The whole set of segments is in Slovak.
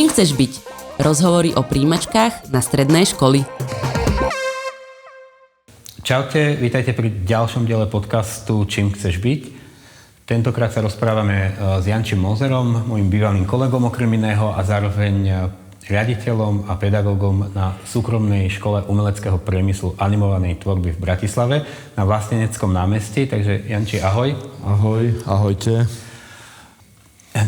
Čím chceš byť? Rozhovory o príjmačkách na stredné školy. Čaute, vítajte pri ďalšom diele podcastu Čím chceš byť. Tentokrát sa rozprávame s Jančím Mozerom, môjim bývalým kolegom okrem iného a zároveň riaditeľom a pedagógom na súkromnej škole umeleckého priemyslu animovanej tvorby v Bratislave na Vlasteneckom námestí. Takže Janči, ahoj. Ahoj, ahojte.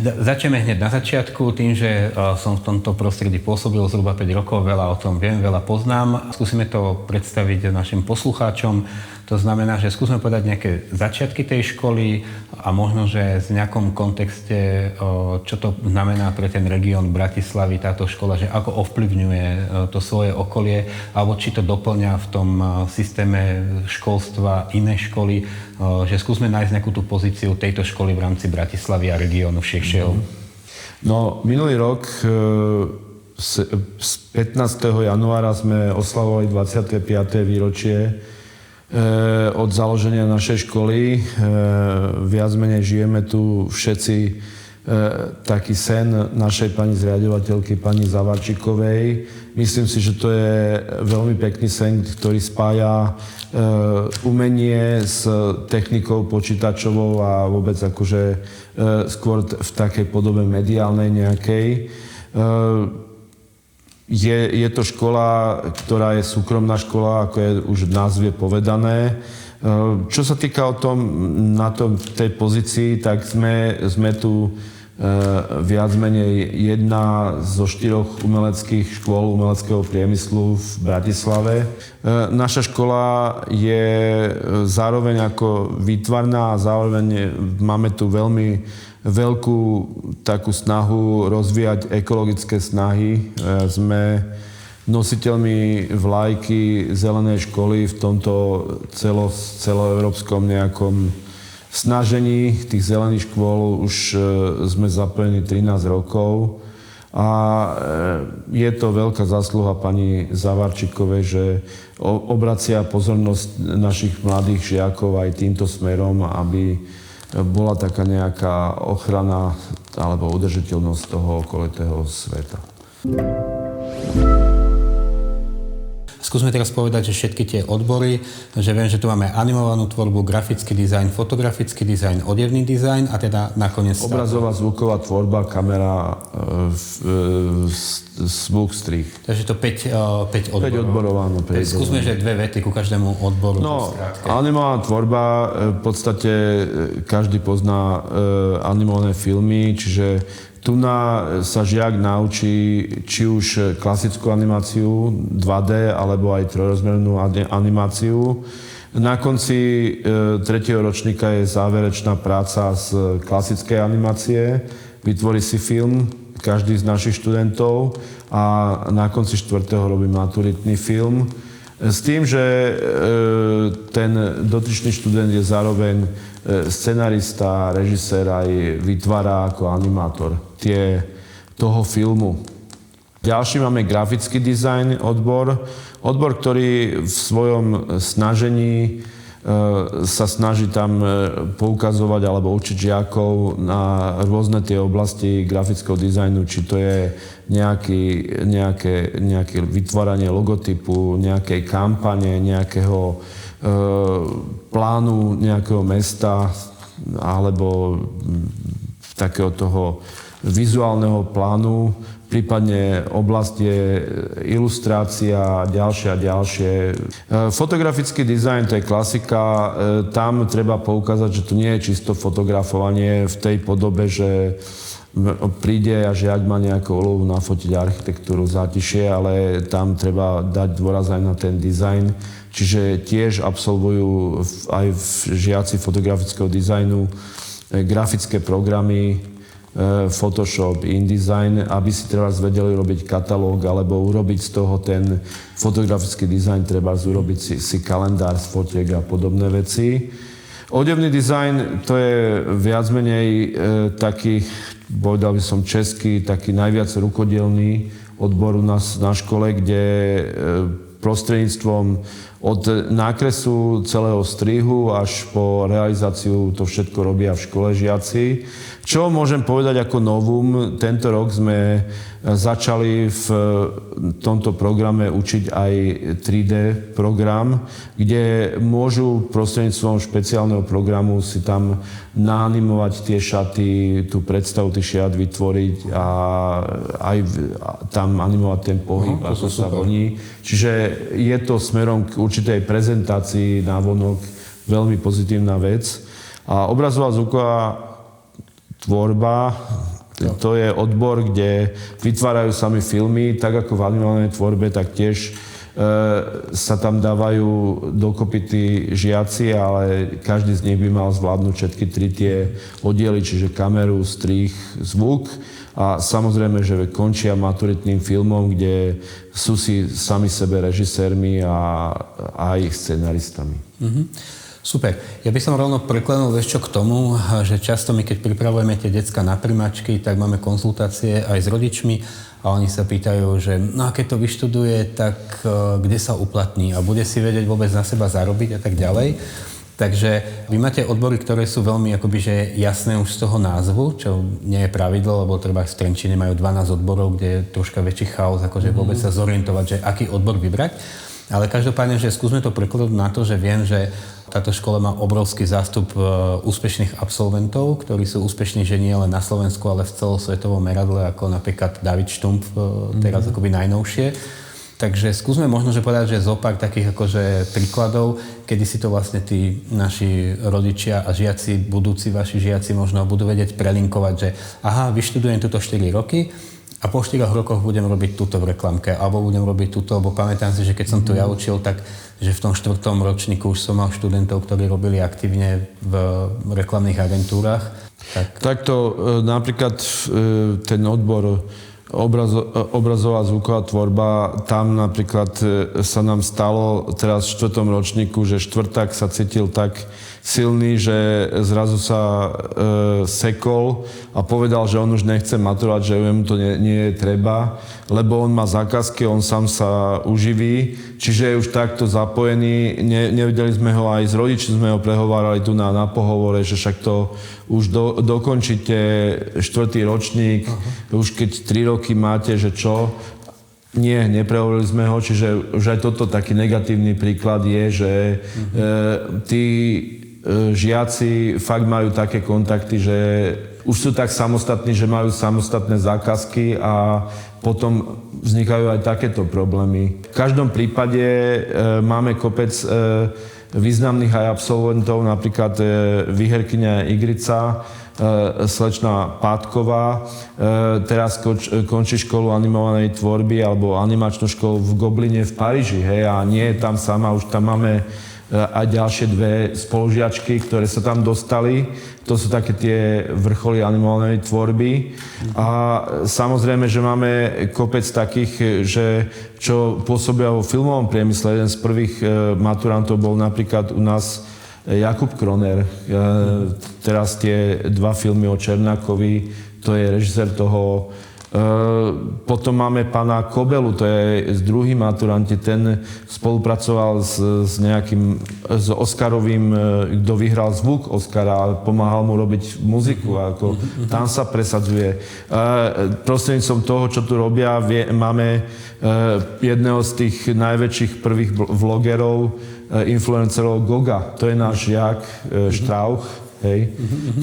Začneme hneď na začiatku tým, že som v tomto prostredí pôsobil zhruba 5 rokov, veľa o tom viem, veľa poznám. Skúsime to predstaviť našim poslucháčom. To znamená, že skúsme povedať nejaké začiatky tej školy a možno, že v nejakom kontexte, čo to znamená pre ten región Bratislavy, táto škola, že ako ovplyvňuje to svoje okolie, alebo či to doplňa v tom systéme školstva iné školy, že skúsme nájsť nejakú tú pozíciu tejto školy v rámci Bratislavy a regiónu širšieho. No, minulý rok z 15. januára sme oslavovali 25. výročie od založenia našej školy. Viac menej žijeme tu všetci taký sen našej pani zriaďovateľky, pani Zavarčikovej. Myslím si, že to je veľmi pekný sen, ktorý spája umenie s technikou počítačovou a vôbec akože skôr v takej podobe mediálnej nejakej. Je to škola, ktorá je súkromná škola, ako je už v názve povedané. Čo sa týka na tej pozícii, tak sme tu viac menej jedna zo 4 umeleckých škôl umeleckého priemyslu v Bratislave. Naša škola je zároveň ako výtvarná a zároveň máme tu veľmi veľkú takú snahu rozvíjať ekologické snahy. Sme nositeľmi vlajky zelenej školy v tomto celoeurópskom nejakom snažení tých zelených škôl. Už sme zapojení 13 rokov a je to veľká zásluha pani Zavarčikovej, že obracia pozornosť našich mladých žiakov aj týmto smerom, aby bola taká nejaká ochrana alebo udržiteľnosť toho okolitého sveta. Skúsme teraz povedať, že všetky tie odbory, že viem, že tu máme animovanú tvorbu, grafický dizajn, fotografický dizajn, odevný dizajn a teda nakoniec... Obrazová, zvuková tvorba, kamera, zvuk, strih. Takže to 5 odborov. 5 odborov, áno. Skúsme, že 2 vety ku každému odboru. No, animovaná tvorba, v podstate každý pozná animované filmy, čiže tu sa žiak naučí či už klasickú animáciu 2D alebo aj trojrozmernú animáciu. Na konci 3. ročníka je záverečná práca z klasickej animácie. Vytvorí si film každý z našich študentov a na konci 4. robí maturitný film. S tým, že ten dotyčný študent je zároveň scenarista, režisér aj vytvára ako animátor toho filmu. Ďalší máme grafický dizajn odbor, ktorý v svojom snažení sa snaží tam poukazovať alebo učiť žiakov na rôzne tie oblasti grafického dizajnu, či to je nejaké vytváranie logotypu, nejakej kampane, nejakého plánu nejakého mesta alebo takého toho vizuálneho plánu, prípadne oblasť je ilustrácia a ďalšie. Fotografický dizajn, to je klasika. Tam treba poukázať, že to nie je čisto fotografovanie v tej podobe, že príde a žiak má nejakú úlohu nafotiť architektúru, zátišie, ale tam treba dať dôraz aj na ten dizajn. Čiže tiež absolvujú aj žiaci fotografického dizajnu grafické programy, Photoshop, InDesign, aby si treba vedeli robiť katalóg alebo urobiť z toho ten fotografický dizajn, treba urobiť si kalendár z fotiek a podobné veci. Odevný dizajn, to je viac menej taký, povedal by som český, taký najviac rukodielný odbor u nás na škole, kde prostredníctvom od nákresu celého strihu až po realizáciu to všetko robia v škole žiaci. Čo môžem povedať ako novum? Tento rok sme začali v tomto programe učiť aj 3D program, kde môžu prostredníctvom špeciálneho programu si tam naanimovať tie šaty, tú predstavu tých šiat vytvoriť a aj tam animovať ten pohyb, ako sa voní. Čiže je to smerom k určitej prezentácii návonok veľmi pozitívna vec. A obrazová zvuková tvorba, to je odbor, kde vytvárajú sami filmy, tak ako v animovanej tvorbe, tak tiež sa tam dávajú dokopy tí žiaci, ale každý z nich by mal zvládnuť všetky 3 tie oddiely, čiže kameru, strih, zvuk a samozrejme, že končia maturitným filmom, kde sú si sami sebe režisérmi a aj scenaristami. Super. Ja by som rovno preklenul ešte k tomu, že často my, keď pripravujeme tie decká na primačky, tak máme konzultácie aj s rodičmi a oni sa pýtajú, že no a keď to vyštuduje, tak kde sa uplatní a bude si vedieť vôbec na seba zarobiť a tak ďalej. Takže vy máte odbory, ktoré sú veľmi akoby, že jasné už z toho názvu, čo nie je pravidlo, lebo treba v Trenčine majú 12 odborov, kde je troška väčší chaos, akože vôbec sa zorientovať, že aký odbor vybrať. Ale každopádne, že skúsme to prekladať na to, že viem, že táto škola má obrovský zástup úspešných absolventov, ktorí sú úspešní že nie len na Slovensku, ale v celosvetovom meradle, ako napríklad David Štumpf, teraz akoby najnovšie. Takže skúsme možno, že povedať, že zopár takých akože príkladov, kedy si to vlastne tí naši rodičia a žiaci, budúci vaši žiaci možno budú vedieť prelinkovať, že aha, vyštudujem túto 4 roky, a po 4 rokoch budem robiť túto v reklamke, alebo budem robiť túto, lebo pamätám si, že keď som tu ja učil, tak že v tom 4. ročníku už som mal študentov, ktorí robili aktívne v reklamných agentúrach. Takto napríklad ten odbor obrazová zvuková tvorba, tam napríklad sa nám stalo teraz v 4. ročníku, že štvrták sa cítil tak silný, že zrazu sa sekol a povedal, že on už nechce maturovať, že mu to nie je treba, lebo on má zákazky, on sám sa uživí, čiže je už takto zapojený. Nevedeli sme ho, aj s rodičmi sme ho prehovárali tu na pohovore, že však to už dokončíte 4. ročník, už keď 3 roky máte, že čo? Nie, neprehovorili sme ho, čiže už aj toto taký negatívny príklad je, že tí žiaci fakt majú také kontakty, že už sú tak samostatní, že majú samostatné zákazky a potom vznikajú aj takéto problémy. V každom prípade máme kopec významných aj absolventov, napríklad výherkyňa Igrica, slečna Pátková, teraz končí školu animovanej tvorby alebo animačnú školu v Gobline v Paríži, hej, a nie je tam sama, už tam máme aj ďalšie 2 spolužiačky, ktoré sa tam dostali. To sú také tie vrcholy animovanej tvorby. A samozrejme, že máme kopec takých, že čo pôsobia vo filmovom priemysle. Jeden z prvých maturantov bol napríklad u nás Jakub Kroner. Teraz tie 2 filmy o Černákovi, to je režisér toho. Potom máme pána Kobelu, to je druhý maturanti, ten spolupracoval s Oscarovým, kto vyhral zvuk Oscara a pomáhal mu robiť muziku, ako tam sa presadzuje. Prostredníctvom toho, čo tu robia, máme jedného z tých najväčších prvých vlogerov, influencerov Goga, to je náš žiak Štrauch, hej,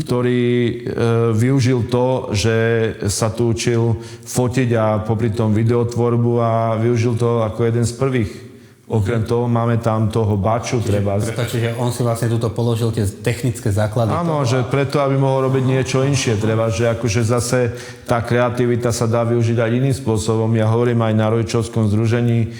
ktorý využil to, že sa tu učil fotiť a popri tom videotvorbu a využil to ako jeden z prvých. Okrem toho máme tam toho Baču, treba. Čiže on si vlastne tuto položil tie technické základy. Áno, že preto, aby mohol robiť niečo inšie, treba, že akože zase tá kreativita sa dá využiť aj iným spôsobom. Ja hovorím aj na rodičovskom združení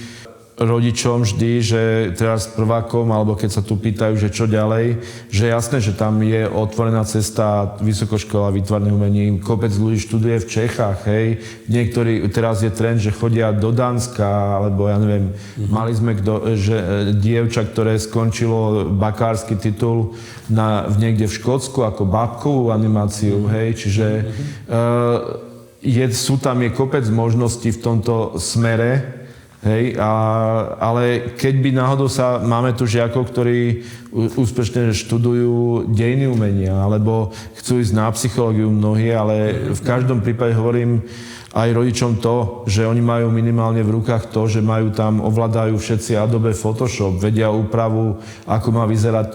rodičom vždy, že teraz prvákom, alebo keď sa tu pýtajú, že čo ďalej, že jasné, že tam je otvorená cesta Vysokoškola výtvarných umení, kopec ľudí študuje v Čechách, hej. Niektorí, teraz je trend, že chodia do Dánska, alebo ja neviem, mali sme dievča, ktoré skončilo bakársky titul niekde v Škótsku ako bábkovú animáciu, hej, čiže sú tam kopec možností v tomto smere. Hej, ale keď by náhodou máme tu žiakov, ktorí úspešne študujú dejiny umenia, alebo chcú ísť na psychológiu mnohí, ale v každom prípade hovorím aj rodičom to, že oni majú minimálne v rukách to, že majú tam, ovládajú všetci Adobe Photoshop, vedia úpravu, ako má vyzerať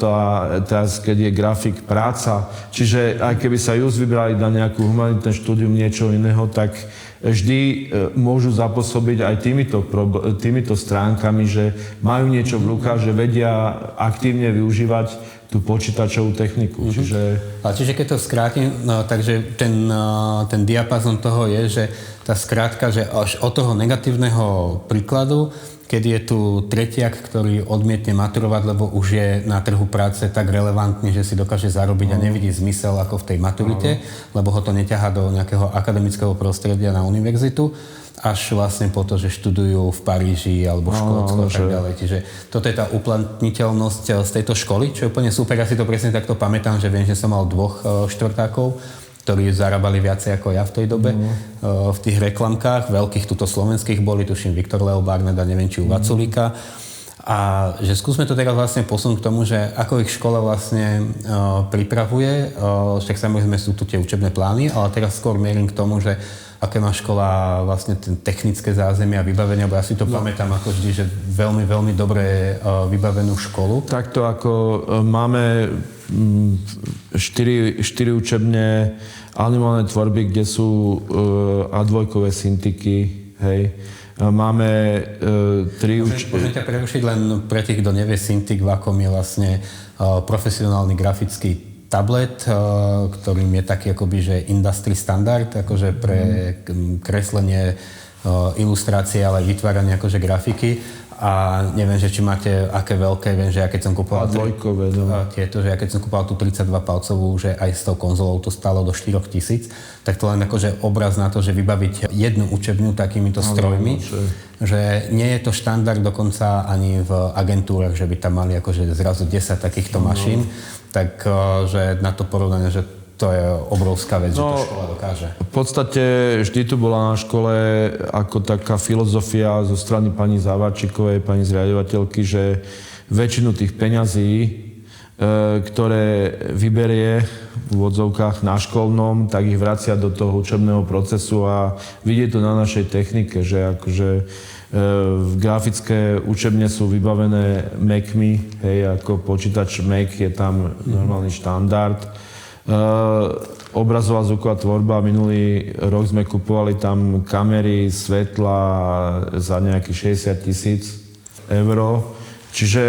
teraz, keď je grafik, práca. Čiže aj keby sa just vybrali na nejakú humanitné štúdium, niečo iného, tak vždy môžu zapôsobiť aj týmito stránkami, že majú niečo v rukách, že vedia aktívne využívať tú počítačovú techniku. Čiže keď to skrátim, takže ten diapazon toho je, že tá skrátka, že až od toho negatívneho príkladu, keď je tu tretiak, ktorý odmietne maturovať, lebo už je na trhu práce tak relevantný, že si dokáže zarobiť a nevidí zmysel ako v tej maturite, lebo ho to neťahá do nejakého akademického prostredia na univerzitu, až vlastne po to, že študujú v Paríži alebo v Škótsku a tak ďalej. Čiže toto je tá uplatniteľnosť z tejto školy, čo je úplne super. Ja si to presne takto pamätám, že viem, že som mal 2 štvrtákov, ktorí zarábali viacej ako ja v tej dobe v tých reklamkách. Veľkých tuto slovenských boli, tuším Viktor Leo Barnett a neviem, či u Vaculíka. A že skúsme to teraz vlastne posunúť k tomu, že ako ich škola vlastne pripravuje. Však samozrejme sú tu tie učebné plány, ale teraz skôr mierim k tomu, že aké má škola vlastne technické zázemie a vybavenia, bo ja si to pamätám ako vždy, že veľmi, veľmi dobre vybavenú školu. Takto ako máme 4 učebne animálnej tvorby, kde sú A2-kové syntiky, hej. Máme 3 Môžem ťa prerušiť len pre tých, kto nevie, Cintiq Wacom je vlastne profesionálny grafický tablet, ktorým je taký akoby, že industry standard, akože pre kreslenie, ilustrácie, ale aj vytváranie akože grafiky. A neviem, že či máte aké veľké, viem, že ja keď som kupoval tieto, že ja keď som kupoval tú 32-palcovú, že aj s tou konzolou to stálo do 4 000, tak to len akože obraz na to, že vybaviť jednu učebňu takýmito strojmi, že nie je to štandard dokonca ani v agentúrach, že by tam mali akože zrazu 10 takýchto mašín, tak že na to porovnanie, že to je obrovská vec, že to škola dokáže. V podstate vždy tu bola na škole ako taká filozofia zo strany pani Závarčíkovej, pani zriaďovateľky, že väčšinu tých peňazí, ktoré vyberie v úvodzovkách na školnom, tak ich vracia do toho učebného procesu a vidie to na našej technike, že akože grafické učebne sú vybavené Macmi, hej, ako počítač Mac je tam normálny štandard. Obrazová zvuková tvorba, minulý rok sme kupovali tam kamery, svetla za nejakých 60 000 eur. Čiže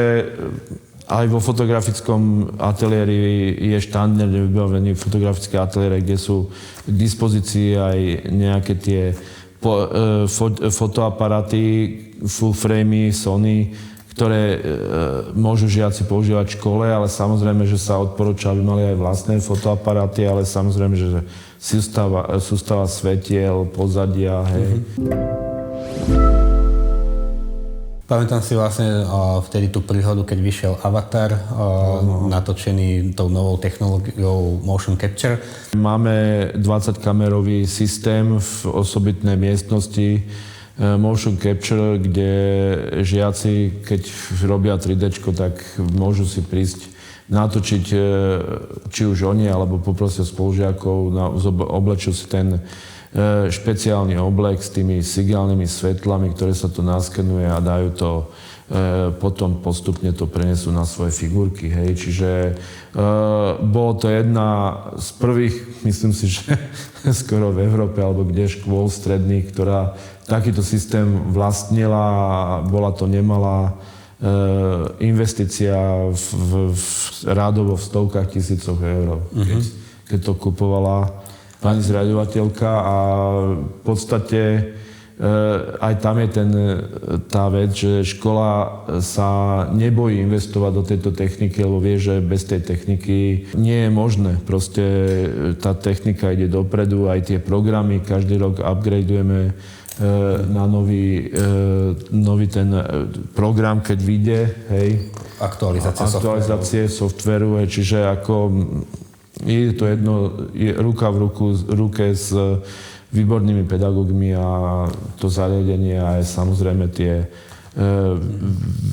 aj vo fotografickom ateliéri je štandardne vybavený fotografické ateliéry, kde sú k dispozícii aj nejaké tie fotoaparáty, full framey, Sony, ktoré môžu žiaci používať v škole, ale samozrejme, že sa odporúča, aby mali aj vlastné fotoaparáty, ale samozrejme, že sústava svetiel, pozadia, hej. Pamätám si vlastne vtedy tú príhodu, keď vyšiel Avatar, natočený tou novou technológiou Motion Capture. Máme 20-kamerový systém v osobitnej miestnosti, Motion Capture, kde žiaci, keď robia 3D, tak môžu si prísť natočiť, či už oni, alebo poprosia spolužiakov, oblečú si ten špeciálny oblek s tými sigálnymi svetlami, ktoré sa to naskenuje a dajú to, potom postupne to prenesú na svoje figurky. Hej. Čiže bolo to jedna z prvých, myslím si, že skoro v Európe, alebo kde škôl stredných, ktorá takýto systém vlastnila a bola to nemalá investícia rádovo v stovkách tisícoch eur, keď to kupovala pani zriaďovateľka a v podstate aj tam je tá vec, že škola sa nebojí investovať do tejto techniky, lebo vie, že bez tej techniky nie je možné. Proste tá technika ide dopredu, aj tie programy každý rok upgradeujeme na nový ten program, keď vyjde, hej. Aktualizácie softvéru, čiže ako je to ruka v ruke s výbornými pedagógmi a to zariadenie a aj samozrejme tie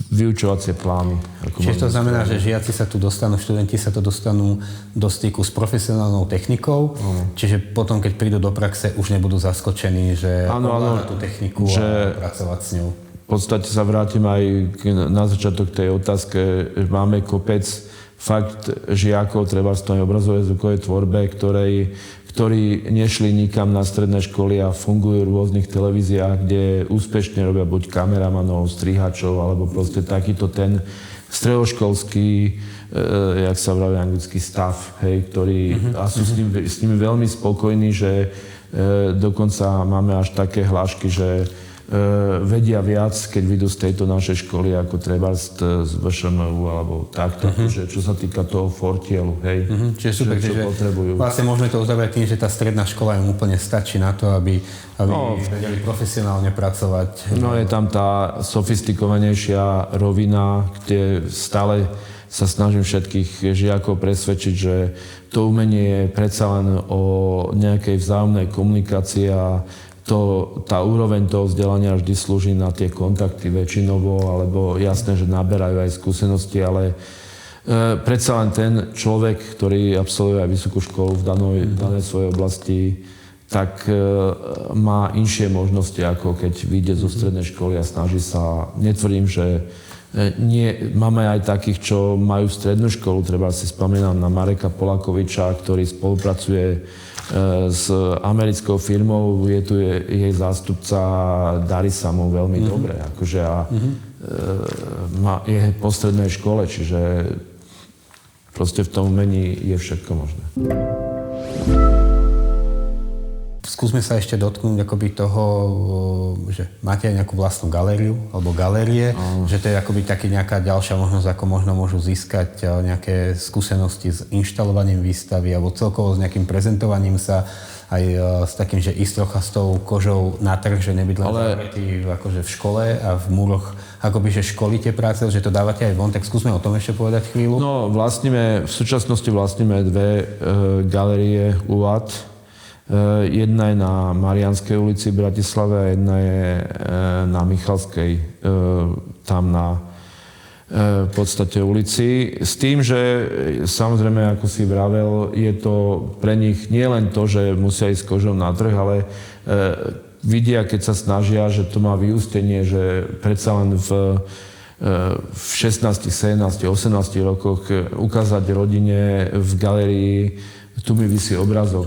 vyučovacie plány. Čiže to znamená, že žiaci sa tu dostanú, študenti sa tu dostanú do styku s profesionálnou technikou, čiže potom, keď prídu do praxe, už nebudú zaskočení, že ovláda tú techniku a pracovať s ňou. V podstate sa vrátim aj na začiatok tej otázke, že máme kopec fakt žiakov, treba v tej obrazovej zvukovej tvorbe, ktorí nešli nikam na stredné školy a fungujú v rôznych televíziách, kde úspešne robia buď kameramanov, strihačov, alebo proste takýto ten stredoškolský, jak sa vraví anglický stav, hej, ktorí a sú s nimi veľmi spokojní, že dokonca máme až také hlášky, že vedia viac, keď vyjdú z tejto našej školy, ako treba z VŠMU alebo takto, že čo sa týka toho fortielu, hej. Čiže super, čo potrebujú. Vlastne môžeme to uzavrieť tým, že tá stredná škola im úplne stačí na to, aby vedeli profesionálne pracovať. No je tam tá sofistikovanejšia rovina, kde stále sa snažím všetkých žiakov presvedčiť, že to umenie je predsa len o nejakej vzájomnej komunikácii a tá úroveň toho vzdelania vždy slúži na tie kontakty väčšinovo, alebo jasné, že naberajú aj skúsenosti, ale predsa len ten človek, ktorý absolvuje aj vysokú školu v danej svojej oblasti, tak má inšie možnosti, ako keď vyjde zo strednej školy a snaží sa. Netvrdím, že máme aj takých, čo majú strednú školu, treba si spomínam na Mareka Polakoviča, ktorý spolupracuje s americkou firmou, je tu jej zástupca, darí sa mu veľmi dobre, akože je po strednej škole, čiže proste v tom umení je všetko možné. Skúsme sa ešte dotknúť akoby toho, že máte aj nejakú vlastnú galériu alebo galérie, že to je akoby taký nejaká ďalšia možnosť, ako možno môžu získať nejaké skúsenosti s inštalovaním výstavy alebo celkovo s nejakým prezentovaním sa aj s takým, že ísť trocha s tou kožou na trh, že nebyť len zavretý akože v škole a v múroch, akoby, že školíte práce, že to dávate aj von, tak skúsme o tom ešte povedať chvíľu. No, v súčasnosti vlastníme dve galérie UAT. Jedna je na Mariánskej ulici v Bratislave a jedna je na Michalskej, tam na v podstate ulici. S tým, že samozrejme, ako si vravel, je to pre nich nie len to, že musia ísť kožou na trh, ale vidia, keď sa snažia, že to má vyústenie, že predsa len v 16, 17, 18 rokoch ukázať rodine v galérii. Tu mi visí obrazok,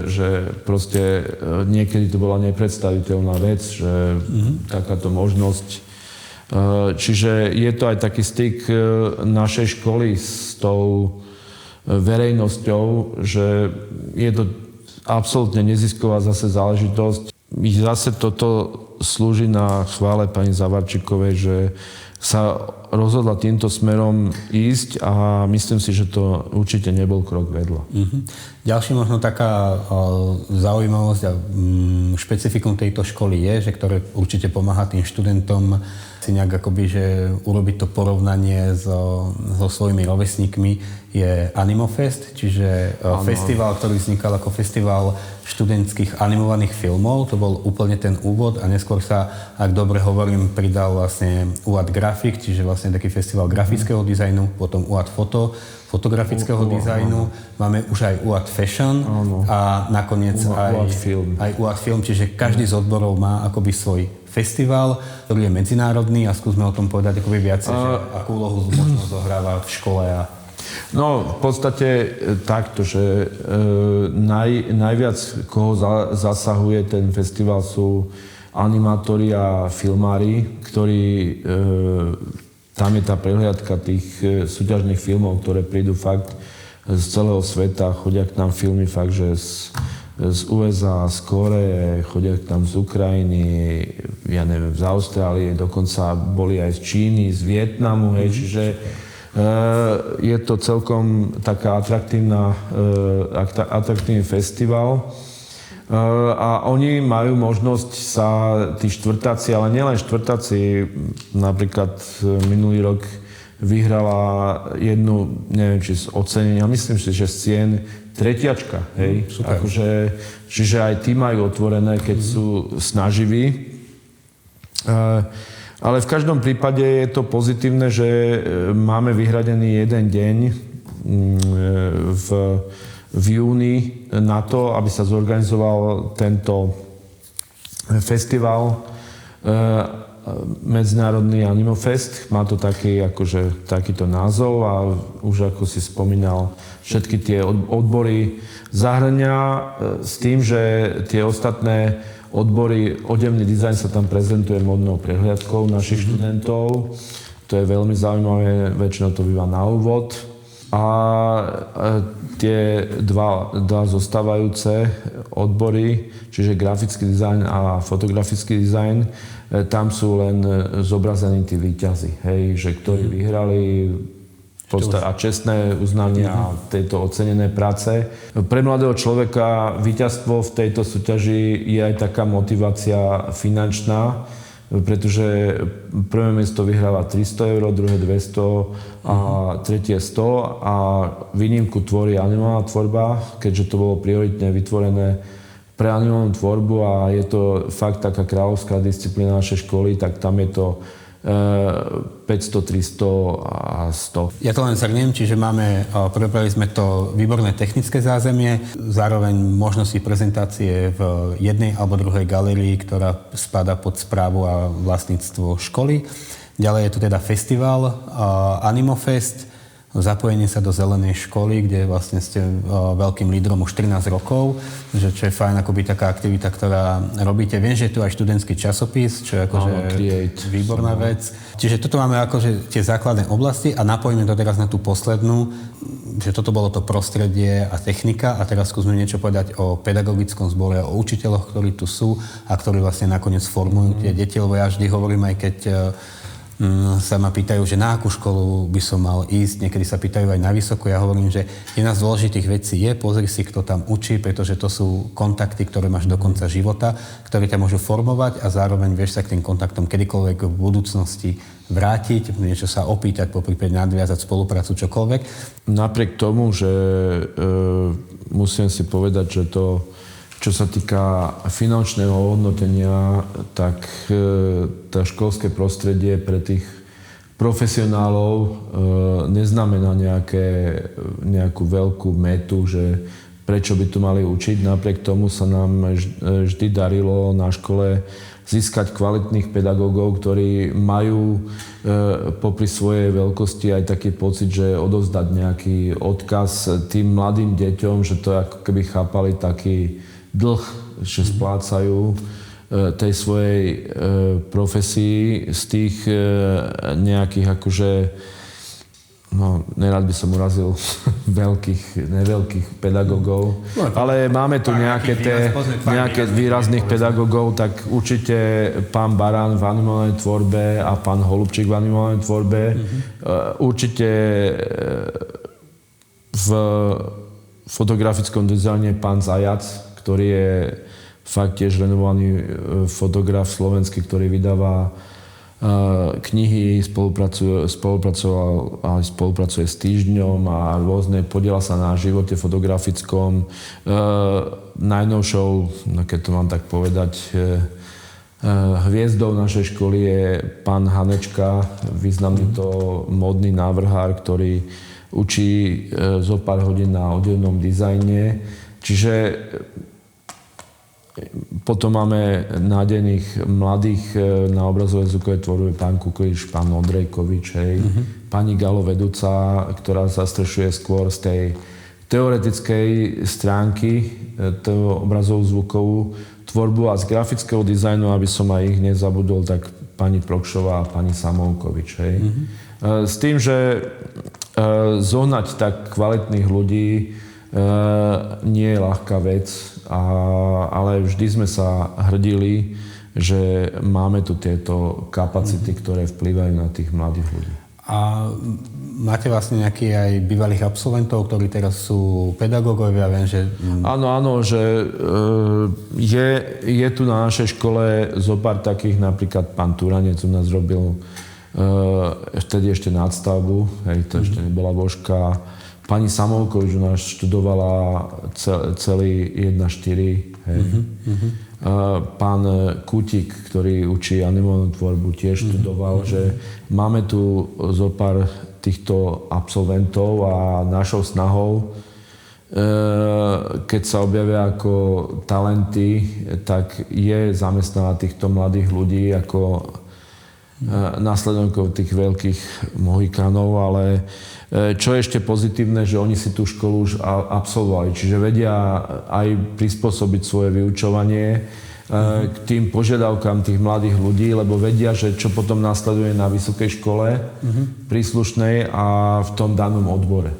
že proste niekedy to bola nepredstaviteľná vec, že takáto možnosť. Čiže je to aj taký styk našej školy s tou verejnosťou, že je to absolútne nezisková zase záležitosť. Zase toto slúži na chvále pani Zavarčikovej, že sa rozhodla týmto smerom ísť a myslím si, že to určite nebol krok vedľa. Ďalší možno taká zaujímavosť a špecifikum tejto školy je, že ktoré určite pomáha tým študentom si nejak akoby, že urobiť to porovnanie so svojimi rovesníkmi, je Animofest, čiže festival, ktorý vznikal ako festival študentských animovaných filmov. To bol úplne ten úvod a neskôr sa, ak dobre hovorím, pridal vlastne UAT Grafik, čiže vlastne taký festival grafického dizajnu, potom UAT fotografického dizajnu. Máme už aj UAT Fashion a nakoniec aj UAT Film, čiže každý z odborov má akoby svoj festival, ktorý je medzinárodný a skúsme o tom povedať akoby viacej, že akú úlohu možno zohráva v škole a... No, v podstate takto, že najviac, koho zasahuje ten festival, sú animátori a filmári, ktorí... Tam je tá prehliadka tých súťažných filmov, ktoré prídu fakt z celého sveta. Chodia k nám filmy fakt, že z USA, z Kóreje, chodia k nám z Ukrajiny, ja neviem, z Austrálie, dokonca boli aj z Číny, z Vietnamu, hej, čiže je to celkom taká atraktívny festival. A oni majú možnosť sa, tí štvrtáci, ale nielen štvrtáci, napríklad minulý rok vyhrala jednu, neviem, či z ocenenia, myslím si, že z cien tretiačka, hej. Super. Čiže aj tí majú otvorené, keď sú snaživí. Ale v každom prípade je to pozitívne, že máme vyhradený jeden deň v júni na to, aby sa zorganizoval tento festival Medzinárodný Animofest. Má to takýto názov a už ako si spomínal, všetky tie odbory zahŕňa s tým, že tie ostatné odbory, odevný dizajn sa tam prezentuje modnou prehliadkou našich študentov. To je veľmi zaujímavé, väčšinou to býva na úvod. A tie dva zostávajúce odbory, čiže grafický dizajn a fotografický dizajn, tam sú len zobrazení tí víťazi, hej, že ktorí vyhrali a čestné uznania tejto ocenené práce. Pre mladého človeka víťazstvo v tejto súťaži je aj taká motivácia finančná, pretože prvé miesto vyhráva 300 €, druhé 200 a tretie 100 a výnimku tvorí animovaná tvorba, keďže to bolo prioritne vytvorené pre animovanú tvorbu a je to fakt taká kráľovská disciplína našej školy, tak tam je to 500, 300 a 100. Ja to len zhrniem, čiže prebrali sme to výborné technické zázemie, zároveň možnosti prezentácie v jednej alebo druhej galérii, ktorá spadá pod správu a vlastníctvo školy. Ďalej je tu teda festival Animofest, zapojenie sa do zelenej školy, kde vlastne ste veľkým lídrom už 13 rokov, že čo je fajn akoby taká aktivita, ktorá robíte. Viem, že je tu aj študentský časopis, čo je akože výborná vec. Čiže toto máme akože tie základné oblasti a napojíme to teraz na tú poslednú, že toto bolo to prostredie a technika a teraz skúsme niečo povedať o pedagogickom zbore, o učiteľoch, ktorí tu sú a ktorí vlastne nakoniec formujú tie deti, lebo ja vždy hovorím, aj keď sa ma pýtajú, že na akú školu by som mal ísť. Niekedy sa pýtajú aj na vysokú. Ja hovorím, že jedna z dôležitých vecí je, pozri si, kto tam učí, pretože to sú kontakty, ktoré máš do konca života, ktoré ťa môžu formovať a zároveň vieš sa k tým kontaktom kedykoľvek v budúcnosti vrátiť, niečo sa opýtať, poprípade nadviazať spoluprácu, čokoľvek. Napriek tomu, že musím si povedať, že to, čo sa týka finančného hodnotenia, tak to školské prostredie pre tých profesionálov neznamená nejakú veľkú metu, že prečo by tu mali učiť. Napriek tomu sa nám vždy darilo na škole získať kvalitných pedagógov, ktorí majú popri svojej veľkosti aj taký pocit, že odovzdať nejaký odkaz tým mladým deťom, že to ako keby chápali taký dlh, že splácajú tej svojej profesii z tých nejakých akože, no nerad by som urazil neveľkých pedagógov, ale máme tu nejaké výrazných pedagógov, tak určite pán Barán v animovanej tvorbe a pán Holubčík v animovanej tvorbe, určite v fotografickom dizajne pán Zajac, ktorý je fakt tiež renovovaný fotograf slovenský, ktorý vydáva knihy, spolupracuje s Týždňom a rôzne, podiela sa na živote fotografickom. Najnovšou, keď to mám tak povedať, hviezdou našej školy je pán Hanečka, významný to módny návrhár, ktorý učí zo pár hodín na odevnom dizajne. Čiže potom máme nádejných mladých na obrazovej zvukovej tvorbe pán Kukliš, pán Ondrejkovič, pani Galo vedúca, ktorá zastrešuje skôr z tej teoretickej stránky toho obrazovú zvukovú tvorbu a z grafického dizajnu, aby som aj ich nezabudol, tak pani Prokšová a pani Samovkovič. S tým, že zohnať tak kvalitných ľudí nie je ľahká vec, ale vždy sme sa hrdili, že máme tu tieto kapacity, ktoré vplývajú na tých mladých ľudí. A máte vlastne nejakých aj bývalých absolventov, ktorí teraz sú pedagógovia? Viem, že... Áno, že je tu na našej škole zo pár takých, napríklad pán Turanec u nás robil vtedy ešte nadstavbu, to ešte nebola Vožka. Pani Samovkovič u nás študovala celý 1.4. Hej. Pán Kutík, ktorý učí animovanú tvorbu, tiež študoval, že máme tu zo pár týchto absolventov a našou snahou, keď sa objavia ako talenty, tak je zamestnávať týchto mladých ľudí ako následovníkov tých veľkých Mohikánov, ale čo je ešte pozitívne, že oni si tú školu už absolvovali, čiže vedia aj prispôsobiť svoje vyučovanie k tým požiadavkám tých mladých ľudí, lebo vedia, že čo potom nasleduje na vysokej škole príslušnej a v tom danom odbore.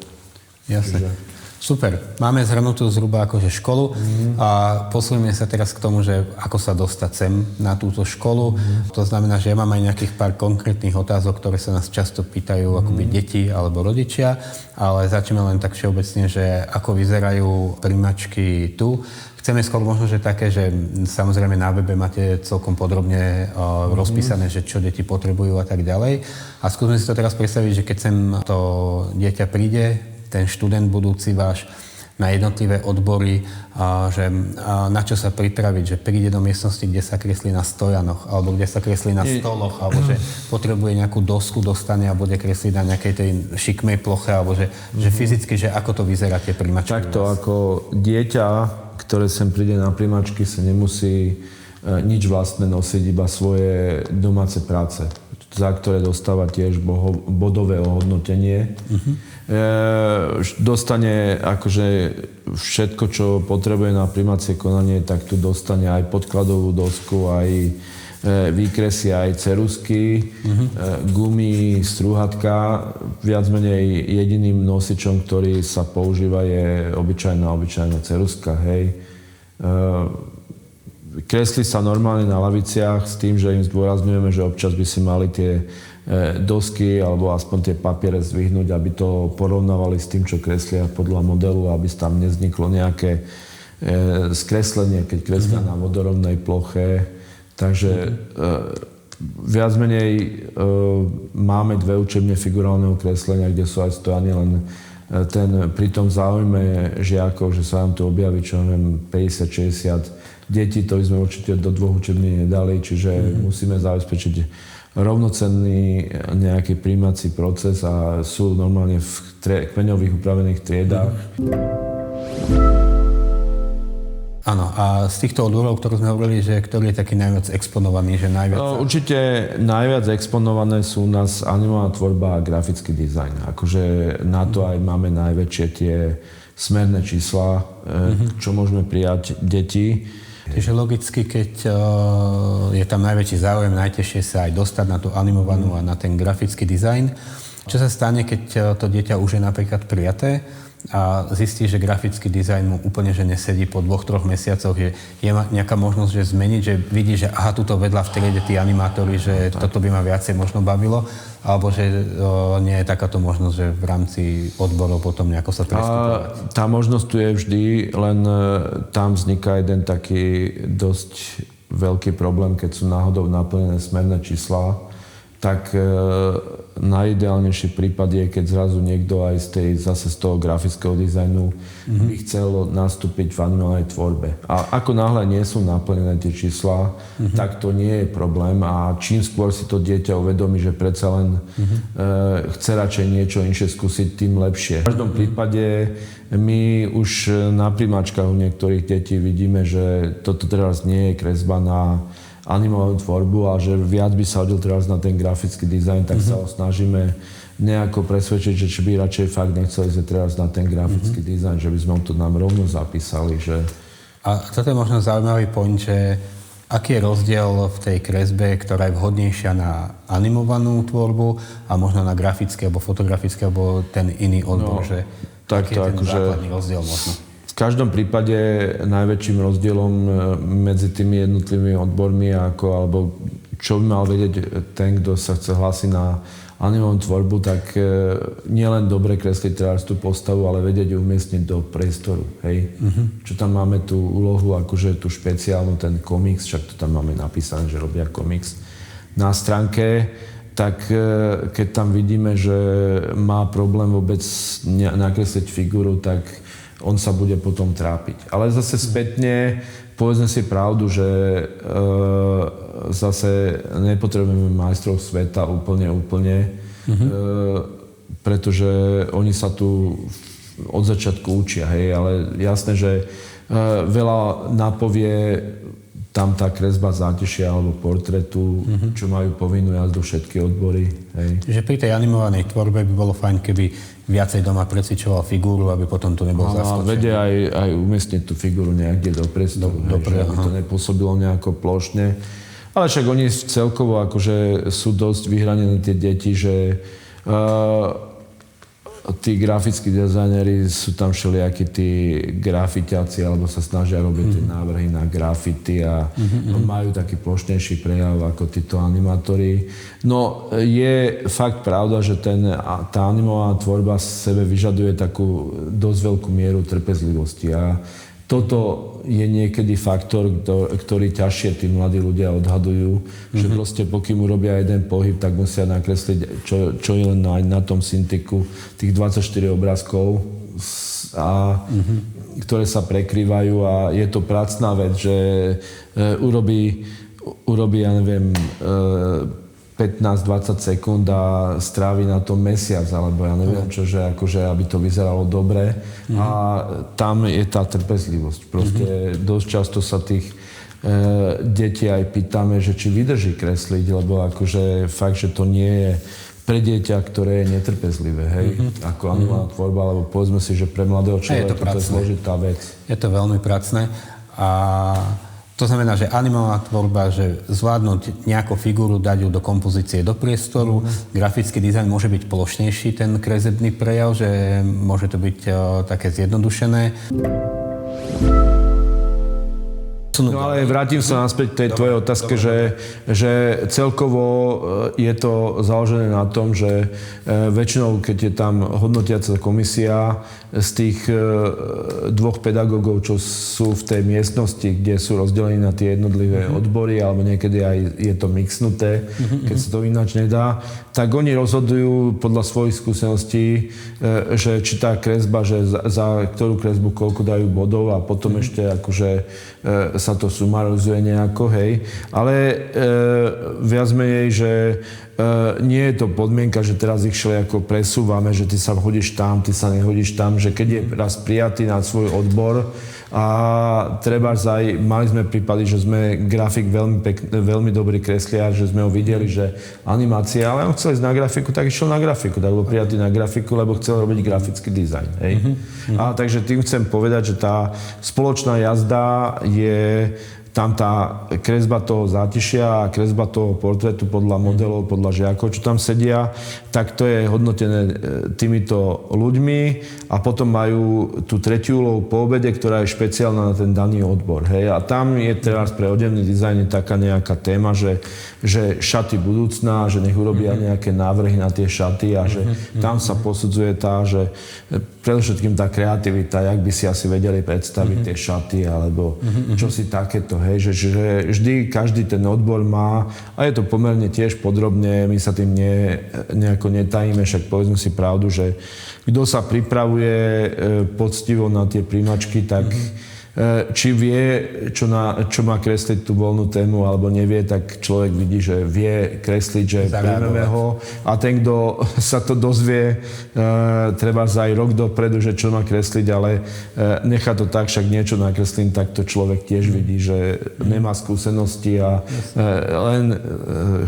Jasne. Super. Máme zhrnutú zhruba akože školu a posunieme sa teraz k tomu, že ako sa dostať sem na túto školu. To znamená, že ja mám aj nejakých pár konkrétnych otázok, ktoré sa nás často pýtajú akoby deti alebo rodičia, ale začneme len tak všeobecne, že ako vyzerajú prijímačky tu. Chceme skôr možno, že také, že samozrejme na webe máte celkom podrobne rozpísané, že čo deti potrebujú a tak ďalej. A skúsme si to teraz predstaviť, že keď sem to dieťa príde, ten študent budúci váš na jednotlivé odbory, na čo sa pripraviť, že príde do miestnosti, kde sa kreslí na stojanoch, alebo kde sa kreslí na stoloch, alebo že potrebuje nejakú dosku, dostane a bude kresliť na nejakej tej šikmej ploche, alebo že fyzicky, že ako to vyzerá tie prijímačky. Takto ako dieťa, ktoré sem príde na prijímačky, sa nemusí nič vlastné nosiť, iba svoje domáce práce, za ktoré dostáva tiež bodové ohodnotenie. Dostane akože všetko, čo potrebuje na prijímacie konanie, tak tu dostane aj podkladovú dosku, aj výkresy, aj ceruzky, gumy, strúhatka. Viac menej jediným nosičom, ktorý sa používa, je obyčajná ceruzka, hej. Kreslí sa normálne na laviciach s tým, že im zdôrazňujeme, že občas by si mali tie dosky alebo aspoň tie papiere zdvihnúť, aby to porovnávali s tým, čo kreslia podľa modelu, aby tam nevzniklo nejaké skreslenie, keď kreslia na vodorovnej ploche. Takže viac menej máme 2 učebne figurálneho kreslenia, kde sú aj stojany, len pri tom záujme žiakov, že sa nám tu objaví, čo neviem, 50-60 detí, to by sme určite do 2 učební nedali, čiže musíme zabezpečiť rovnocenný nejaký prijímací proces a sú normálne v kmeňových upravených triedách. Áno, a z týchto odborov, ktorú sme hovorili, že ktorý je taký najviac exponovaný, že najviac... Určite najviac exponované sú u nás animovaná tvorba a grafický dizajn. Akože na to aj máme najväčšie tie smerné čísla, čo môžeme prijať deti. Čiže logicky, keď je tam najväčší záujem, najtežšie sa aj dostať na tú animovanú a na ten grafický dizajn. Čo sa stane, keď to dieťa už je napríklad prijaté a zistí, že grafický dizajn mu úplne že nesedí po 2-3 mesiacoch, že je nejaká možnosť, že zmeniť, že vidí, že aha, tuto vedľa v triede tí animátori, že toto by ma viacej možno bavilo, alebo že nie je takáto možnosť, že v rámci odborov potom nejako sa prestupovať? Tá možnosť tu je vždy, len tam vzniká jeden taký dosť veľký problém, keď sú náhodou naplnené smerné čísla, tak najideálnejší prípad je, keď zrazu niekto aj zase z toho grafického dizajnu by chcel nastúpiť v animovanej tvorbe. A ako náhle nie sú naplnené tie čísla, tak to nie je problém a čím skôr si to dieťa uvedomí, že predsa len chce radšej niečo inšie skúsiť, tým lepšie. V každom prípade my už na prijímačkách u niektorých detí vidíme, že toto teraz nie je kresba na animovanú tvorbu a že viac by sa hodil teraz na ten grafický dizajn, tak sa ho snažíme nejako presvedčiť, že či by radšej fakt nechceli ísť teraz na ten grafický dizajn, že by sme to nám rovno zapísali. Že... A toto je možno zaujímavý point, že aký je rozdiel v tej kresbe, ktorá je vhodnejšia na animovanú tvorbu a možno na grafický alebo fotografický alebo ten iný odbor, že aký je ten základný rozdiel možno? V každom prípade najväčším rozdielom medzi tými jednotlivými odbormi alebo čo by mal vedieť ten, kto sa chce hlásiť na animovanú tvorbu, tak nielen dobre kresliť teraz tú postavu, ale vedieť ju umiestniť do priestoru. Hej? Čo tam máme tú úlohu, akože tú špeciálnu, ten komiks, však to tam máme napísané, že robia komiks na stránke, tak keď tam vidíme, že má problém vôbec nakresliť figúru, tak on sa bude potom trápiť. Ale zase spätne, povedzme si pravdu, že zase nepotrebujeme majstrov sveta úplne, pretože oni sa tu od začiatku učia, hej, ale jasné, že veľa napovie tam tá kresba zátišia alebo portrétu, čo majú povinnú jazdu všetky odbory. Hej. Čiže pri tej animovanej tvorbe by bolo fajn, keby viacej doma precvičoval figúru, aby potom to nebol zaskočený. A vedia aj umiestniť tú figúru niekde do priestoru, aby to nepôsobilo nejako plošne. Ale však oni celkovo akože sú dosť vyhranené tie deti, že tí grafickí dizajneri sú tam všelijakí tí grafitiaci, alebo sa snažia robiť tie návrhy na grafity a majú taký plošnejší prejav ako títo animátori. No je fakt pravda, že tá animovaná tvorba sebe vyžaduje takú dosť veľkú mieru trpezlivosti a toto je niekedy faktor, ktorý ťažšie tí mladí ľudia odhadujú, že proste pokým urobia jeden pohyb, tak musia nakresliť, čo je len na tom Cintiqu, tých 24 obrázkov, ktoré sa prekrývajú a je to pracná vec, že urobí ja neviem, 15-20 sekúnd a strávi na tom mesiac, alebo ja neviem čo, že akože, aby to vyzeralo dobre. A tam je tá trpezlivosť. Proste dosť často sa tých detí aj pýtame, že či vydrží kresliť, lebo akože fakt, že to nie je pre dieťa, ktoré je netrpezlivé, hej, ako animovaná tvorba, lebo povedzme si, že pre mladého človeka to je zložitá vec. Je to veľmi pracné a to znamená, že animovaná tvorba, že zvládnuť nejakú figúru, dať ju do kompozície, do priestoru. Grafický dizajn môže byť plošnejší, ten kresebný prejav, že môže to byť také zjednodušené. No ale vrátim sa naspäť k tej tvojej otázke, že celkovo je to založené na tom, že väčšinou, keď je tam hodnotiaca komisia z tých dvoch pedagógov, čo sú v tej miestnosti, kde sú rozdelení na tie jednotlivé odbory, alebo niekedy aj je to mixnuté, keď sa to ináč nedá, tak oni rozhodujú podľa svojich skúseností, že či tá kresba, že za ktorú kresbu koľko dajú bodov a potom ešte akože sa to sumarizuje nejako, hej. Ale viac menej, že nie je to podmienka, že teraz ich všelijako presúvame, že ty sa hodíš tam, ty sa nehodíš tam, že keď je raz prijatý na svoj odbor a trebárs aj, mali sme prípady, že sme grafik veľmi dobrý kresliar, že sme ho videli, že animácia, ale on chcel ísť na grafiku, tak išiel na grafiku, tak bol prijatý na grafiku, lebo chcel robiť grafický dizajn, hej. A takže tým chcem povedať, že tá spoločná jazda je tam tá kresba toho zátišia a kresba toho portrétu podľa modelov, podľa žiakov, čo tam sedia, tak to je hodnotené týmito ľuďmi a potom majú tú tretiu úlohu po obede, ktorá je špeciálna na ten daný odbor. Hej? A tam je teraz pre odevný dizajn taká nejaká téma, že šaty budúcna, že nech urobia nejaké návrhy na tie šaty a že tam sa posudzuje tá, že predovšetkým tá kreativita, jak by si asi vedeli predstaviť tie šaty alebo čo si takéto, hej, že vždy každý ten odbor má a je to pomerne tiež podrobne, my sa tým nejako netajíme, však povedzme si pravdu, že kto sa pripravuje poctivo na tie príjmačky, tak či vie, čo má kresliť tú voľnú tému, alebo nevie, tak človek vidí, že vie kresliť, že príjmeme ho a ten, kto sa to dozvie treba aj rok dopredu, že čo má kresliť, ale nechá to tak, však niečo nakreslím, tak to človek tiež vidí, že nemá skúsenosti a len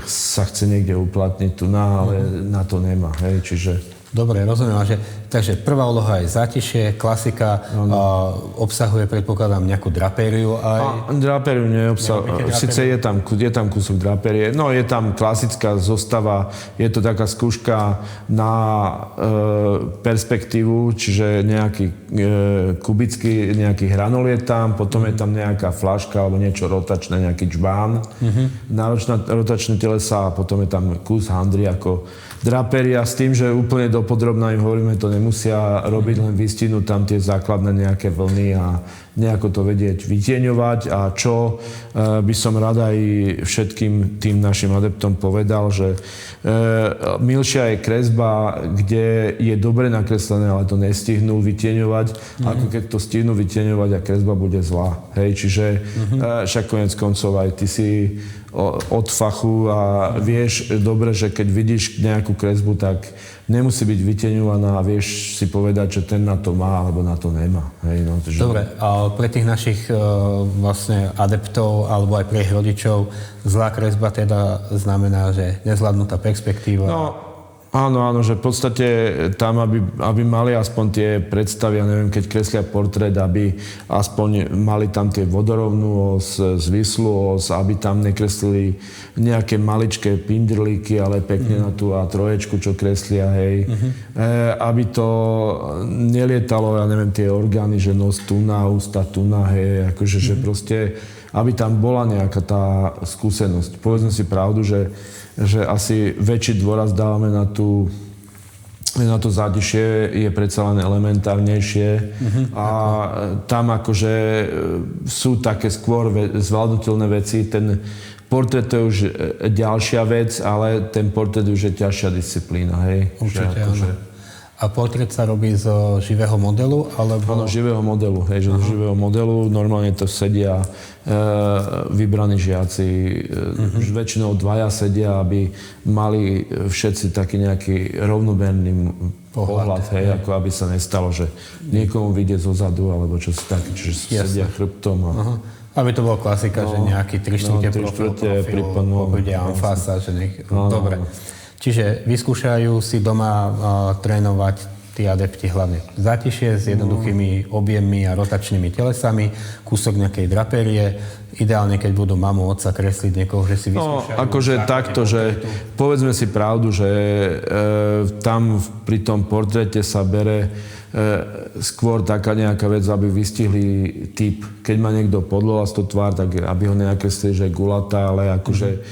sa chce niekde uplatniť tu, ale na to nemá, hej, čiže... Dobre, rozumiem. Takže prvá úloha je zátišie, klasika, obsahuje, predpokladám, nejakú drapériu aj... Drapériu neobsahuje. Sice je tam kúsok drapérie, no je tam klasická zostava, je to taká skúška na perspektívu, čiže nejaký kubický, nejaký hranol je tam, potom je tam nejaká fľaška alebo niečo rotačné, nejaký džbán, rotačné telesa a potom je tam kus handry ako drapéria s tým, že úplne dopodrobná im hovoríme, to nemusia robiť, len vystihnúť tam tie základné nejaké vlny a nejako to vedieť vytieňovať a čo by som rada aj všetkým tým našim adeptom povedal, že milšia je kresba, kde je dobre nakreslené, ale to nestihnú vytieňovať, ako keď to stihnú vytieňovať a kresba bude zlá. Hej, čiže však koniec koncov aj ty si od fachu a vieš dobre, že keď vidíš nejakú kresbu, tak nemusí byť vytieňovaná a vieš si povedať, že ten na to má alebo na to nemá. Hej, no, takže... Dobre, a pre tých našich vlastne adeptov alebo aj pre ich rodičov zlá kresba teda znamená, že nezvládnutá perspektíva. No, áno, že v podstate tam, aby mali aspoň tie predstavy, ja neviem, keď kreslia portrét, aby aspoň mali tam tie vodorovnú os, zvislú os, aby tam nekreslili nejaké maličké pindrlíky, ale pekne na tú A3, čo kreslia, hej. Aby to nelietalo, ja neviem, tie orgány, že nos tuná, ústa tuná, hej, akože, že proste, aby tam bola nejaká tá skúsenosť. Povedzme si pravdu, že asi väčší dôraz dávame na to zátišie, je predsa len elementárnejšie a tam akože sú také skôr zvládnutelné veci. Ten portrét to je už ďalšia vec, ale ten portrét už je ťažšia disciplína, hej. Určite, áno. A portrét sa robí zo živého modelu, alebo... Áno, živého modelu, hej, že zo živého modelu. Normálne to sedia vybraní žiaci, väčšinou dvaja sedia, aby mali všetci taký nejaký rovnomerný pohľad, hej, ako aby sa nestalo, že niekomu vyjde zozadu, alebo čo si taký, čiže sedia chrbtom. Aby to bola klasika, že nejaký 3/4 profil, pokud je amfása, že nech... Dobre. Čiže vyskúšajú si doma trénovať tí adepti hlavne zátišie s jednoduchými objemmi a rotačnými telesami, kúsok nejakej draperie, ideálne keď budú mamu, otca kresliť niekoho, že si vyskúšajú. No, akože takto, že povedzme si pravdu, že tam pri tom portréte sa bere skôr taká nejaká vec, aby vystihli typ. Keď má niekto podľovastú tvár, tak aby ho nekreslili, že je gulatá, ale akože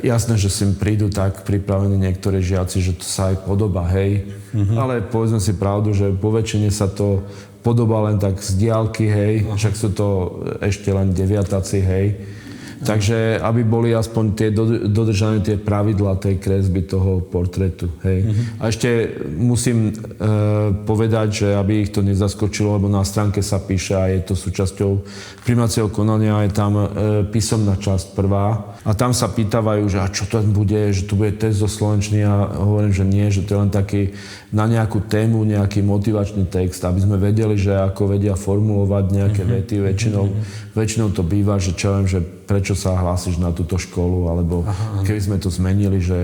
jasné, že si prídu tak pripravení niektorí žiaci, že to sa aj podobá, hej. Ale povedzme si pravdu, že po väčšine sa to podobá len tak z diaľky, hej. Však sú to ešte len deviatáci, hej. Takže aby boli aspoň tie dodržané tie pravidlá tej kresby toho portrétu, hej. A ešte musím povedať, že aby ich to nezaskočilo, lebo na stránke sa píše a je to súčasťou prijímacieho konania, je tam písomná časť prvá a tam sa pýtavajú, že a čo to bude, že tu bude test zo slovenčiny a hovorím, že nie, že to je len taký na nejakú tému, nejaký motivačný text, aby sme vedeli, že ako vedia formulovať nejaké vety, väčšinou to býva, že čo viem, že prečo sa hlásiš na túto školu, alebo keby sme to zmenili, že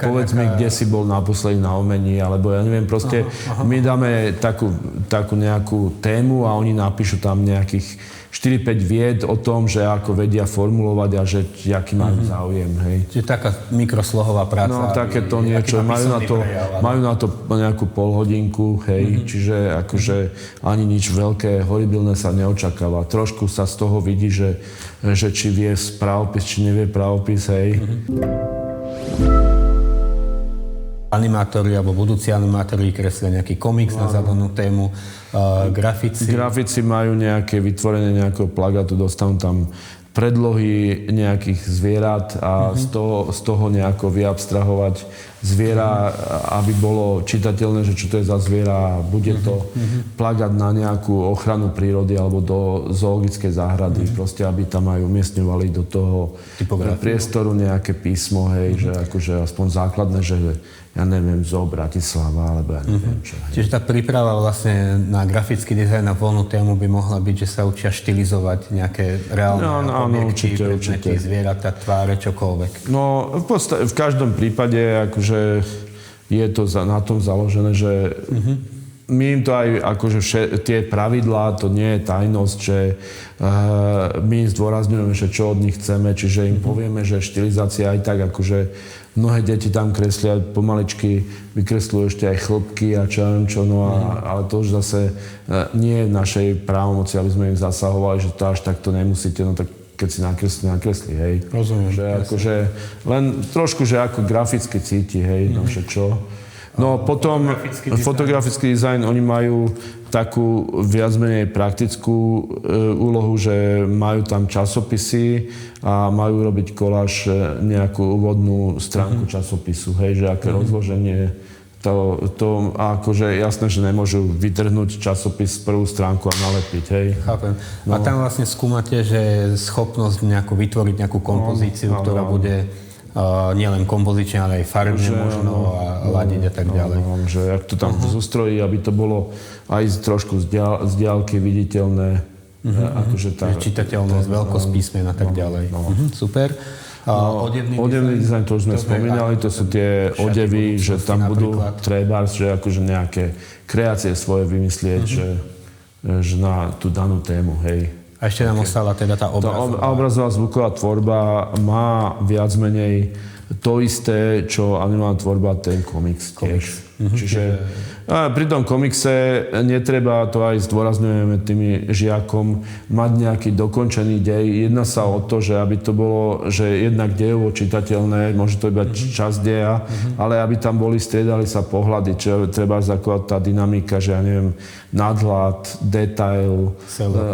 povedz mi, kde si bol naposledy na umení, alebo ja neviem, proste my dáme takú nejakú tému a oni napíšu tam nejakých 4-5 vied o tom, že ako vedia formulovať a že aký majú záujem, hej. Čiže taká mikroslohová práca. No, takéto niečo, majú na to nejakú polhodinku, hej, čiže akože ani nič veľké, horibilné sa neočakáva. Trošku sa z toho vidí, že či vie právopis, či nevie právopis, hej. Animátori alebo budúci animátori kreslia nejaký komiks na zadanú tému, grafici. Grafici majú nejaké vytvorenie nejakého plagátu, dostanú tam predlohy nejakých zvierat a z toho nejako vyabstrahovať zviera, aby bolo čitateľné, že čo to je za zviera. Bude to plagát na nejakú ochranu prírody alebo do zoologickej záhrady. Proste, aby tam aj umiestňovali do toho priestoru nejaké písmo, hej, že akože aspoň základné, že ja neviem, Zoo Bratislava, alebo ja neviem čo. Čiže tá príprava vlastne na grafický dizajn a voľnú tému by mohla byť, že sa učia štilizovať nejaké reálne objekty, predmety, zvieratá, tváre, čokoľvek. No, v každom prípade, akože je to na tom založené, že my im to aj, akože tie pravidlá, to nie je tajnosť, že my zdôrazňujeme, že čo od nich chceme, čiže im povieme, že štilizácia aj tak, akože mnohé deti tam kreslia pomaličky, vykresľujú ešte aj chlopky a čo neviem čo, ale to už zase nie je v našej právomoci, aby sme im zasahovali, že to až takto nemusíte, no tak keď si nakresli, hej. Rozumiem. Že akože len trošku, že ako graficky cíti, hej, no čo. No potom fotografický dizajn, oni majú takú viac menej praktickú úlohu, že majú tam časopisy a majú robiť koláž nejakú úvodnú stránku časopisu, hej, že aké rozloženie to akože jasné, že nemôžu vytrhnúť časopis z prvú stránku a nalepiť, hej. Chápem. No. A tam vlastne skúmate, že schopnosť vytvoriť nejakú kompozíciu, ktorá bude nielen kompozične, ale aj farbne možno a ladiť a tak ďalej. Že ak to tam zostrojí, aby to bolo aj trošku z diaľky viditeľné. Akože čitateľnosť, veľkosť písmen a tak ďalej. Super. Odevný dizajn, to už sme spomínali, to sú tie odevy, že tam budú trebárs, že akože nejaké kreácie svoje vymyslieť, že na tú danú tému, hej. A ešte nám ostala teda tá obrazová. Obrazová zvuková tvorba má viac menej to isté, čo animovaná tvorba, ten komiks tiež. Čiže pri tom komikse netreba, to aj zdôrazňujeme tými žiakom, mať nejaký dokončený dej. Jedná sa o to, že aby to bolo, že jednak dejovo čitateľné, môže to iba časť deja, ale aby tam striedali sa pohľady, čo treba zakovať tá dynamika, že ja neviem, nadhľad, detail.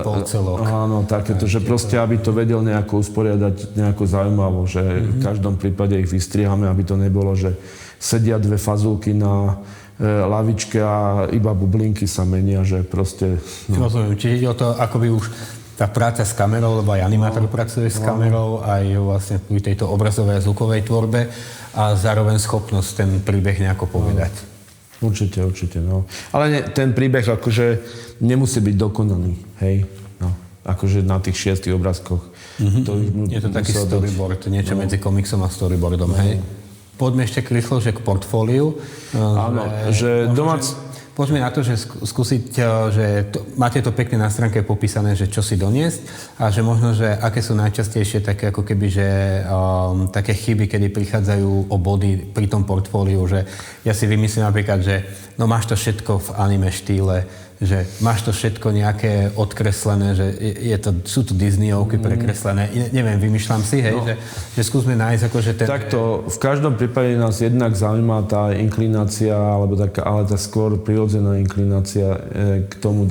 Polcelok. Áno, takéto, že proste, aby to vedel nejako usporiadať, nejako zaujímavo, že v každom prípade ich vystrihame, aby to nebolo, že sedia dve fazulky na lavičke a iba bublinky sa menia, že proste... Rozumiem, čiže ide o to, akoby už tá práca s kamerou, lebo aj animátor pracuje s kamerou, aj vlastne pri tejto obrazovej a zvukovej tvorbe a zároveň schopnosť ten príbeh nejako povedať. Určite, no. Ale ten príbeh akože nemusí byť dokonaný, hej? No, akože na tých 6 obrázkoch. Je to taký storyboard, niečo medzi komiksom a storyboardom, hej? Poďme ešte rýchlo, že k portfóliu. Áno, že Poďme na to, že skúsiť, že máte to pekne na stránke popísané, že čo si doniesť a že možno, že aké sú najčastejšie také ako keby, že také chyby, kedy prichádzajú o body pri tom portfóliu, že ja si vymyslím napríklad, že no máš to všetko v anime štýle, že máš to všetko nejaké odkreslené, že sú to Disneyovky prekreslené, neviem, vymýšľam si, hej, že skúsme nájsť akože ten... Takto, v každom prípade nás jednak zaujíma tá inklinácia, ale tá skôr prirodzená inklinácia k tomu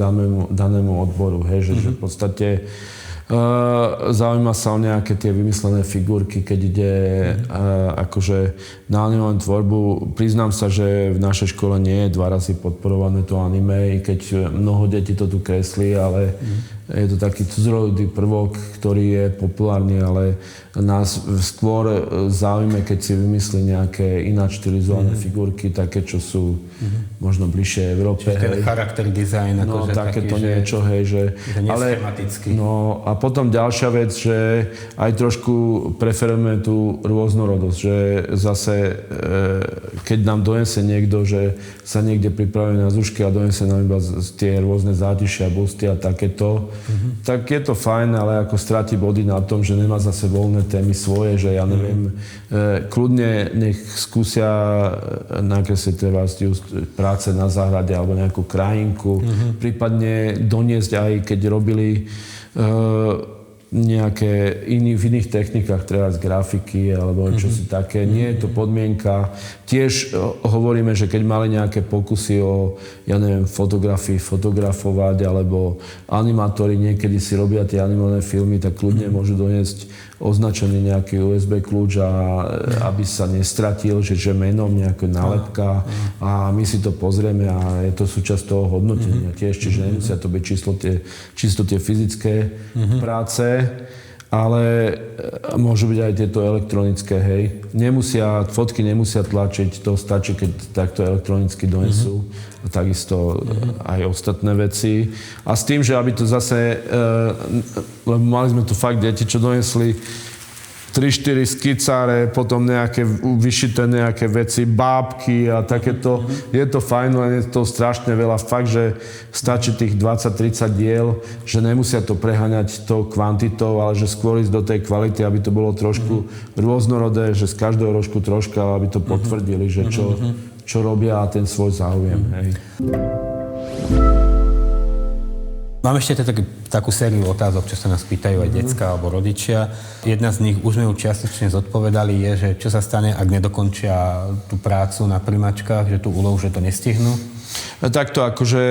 danému odboru, hej, že v podstate zaujíma sa o nejaké tie vymyslené figurky, keď ide akože na animovanú tvorbu. Priznám sa, že v našej škole nie je 2 razy podporované to anime, i keď mnoho detí to tu kreslí, ale je to taký cudzorodý prvok, ktorý je populárny, ale nás skôr zaujíma, keď si vymyslí nejaké ináč štilizované figurky, také, čo sú možno bližšie Európe. Čiže ten charakter design, akože takéto taký, niečo, hej, že... neschematický. No a potom ďalšia vec, že aj trošku preferujeme tú rôznorodosť, že zase keď nám donesie niekto, že sa niekde pripravuje na zúšky a donesie nám iba tie rôzne zátišia, busty a takéto, tak je to fajn, ale ako stráti body na tom, že nemá zase voľné témy svoje, že ja neviem, kľudne nech skúsia nakresliť teraz práce na záhrade alebo nejakú krajinku, prípadne doniesť aj keď robili nejaké v iných technikách, treba z grafiky alebo čo si také. Nie je to podmienka. Tiež hovoríme, že keď mali nejaké pokusy o, ja neviem, fotografovať alebo animátori niekedy si robia tie animované filmy, tak kľudne môžu doniesť označený nejaký USB kľúč a aby sa nestratil, že menom nejaká nálepka a my si to pozrieme a je to súčasť toho hodnotenia tiež, čiže nemusia to byť čisto tie fyzické práce, ale môžu byť aj tieto elektronické, hej. Fotky nemusia tlačiť, to stačí, keď takto elektronicky donesú. A takisto aj ostatné veci. A s tým, že aby to zase, lebo mali sme tu fakt deti, čo donesli 3-4 skicáre, potom nejaké vyšité nejaké veci, bábky a takéto. Je to fajn, len je to strašne veľa. Fakt, že stačí tých 20-30 diel, že nemusia to preháňať tou kvantitou, ale že skôr ísť do tej kvality, aby to bolo trošku rôznorodé, že z každého rožku troška, aby to potvrdili, že čo robia ten svoj záujem. Hej. Mám ešte takú sériu otázok, čo sa nás pýtajú aj decká alebo rodičia. Jedna z nich, už sme ju čiastočne zodpovedali, je, že čo sa stane, ak nedokončia tú prácu na primačkách, že tú úlohu, že to nestihnú? Takto akože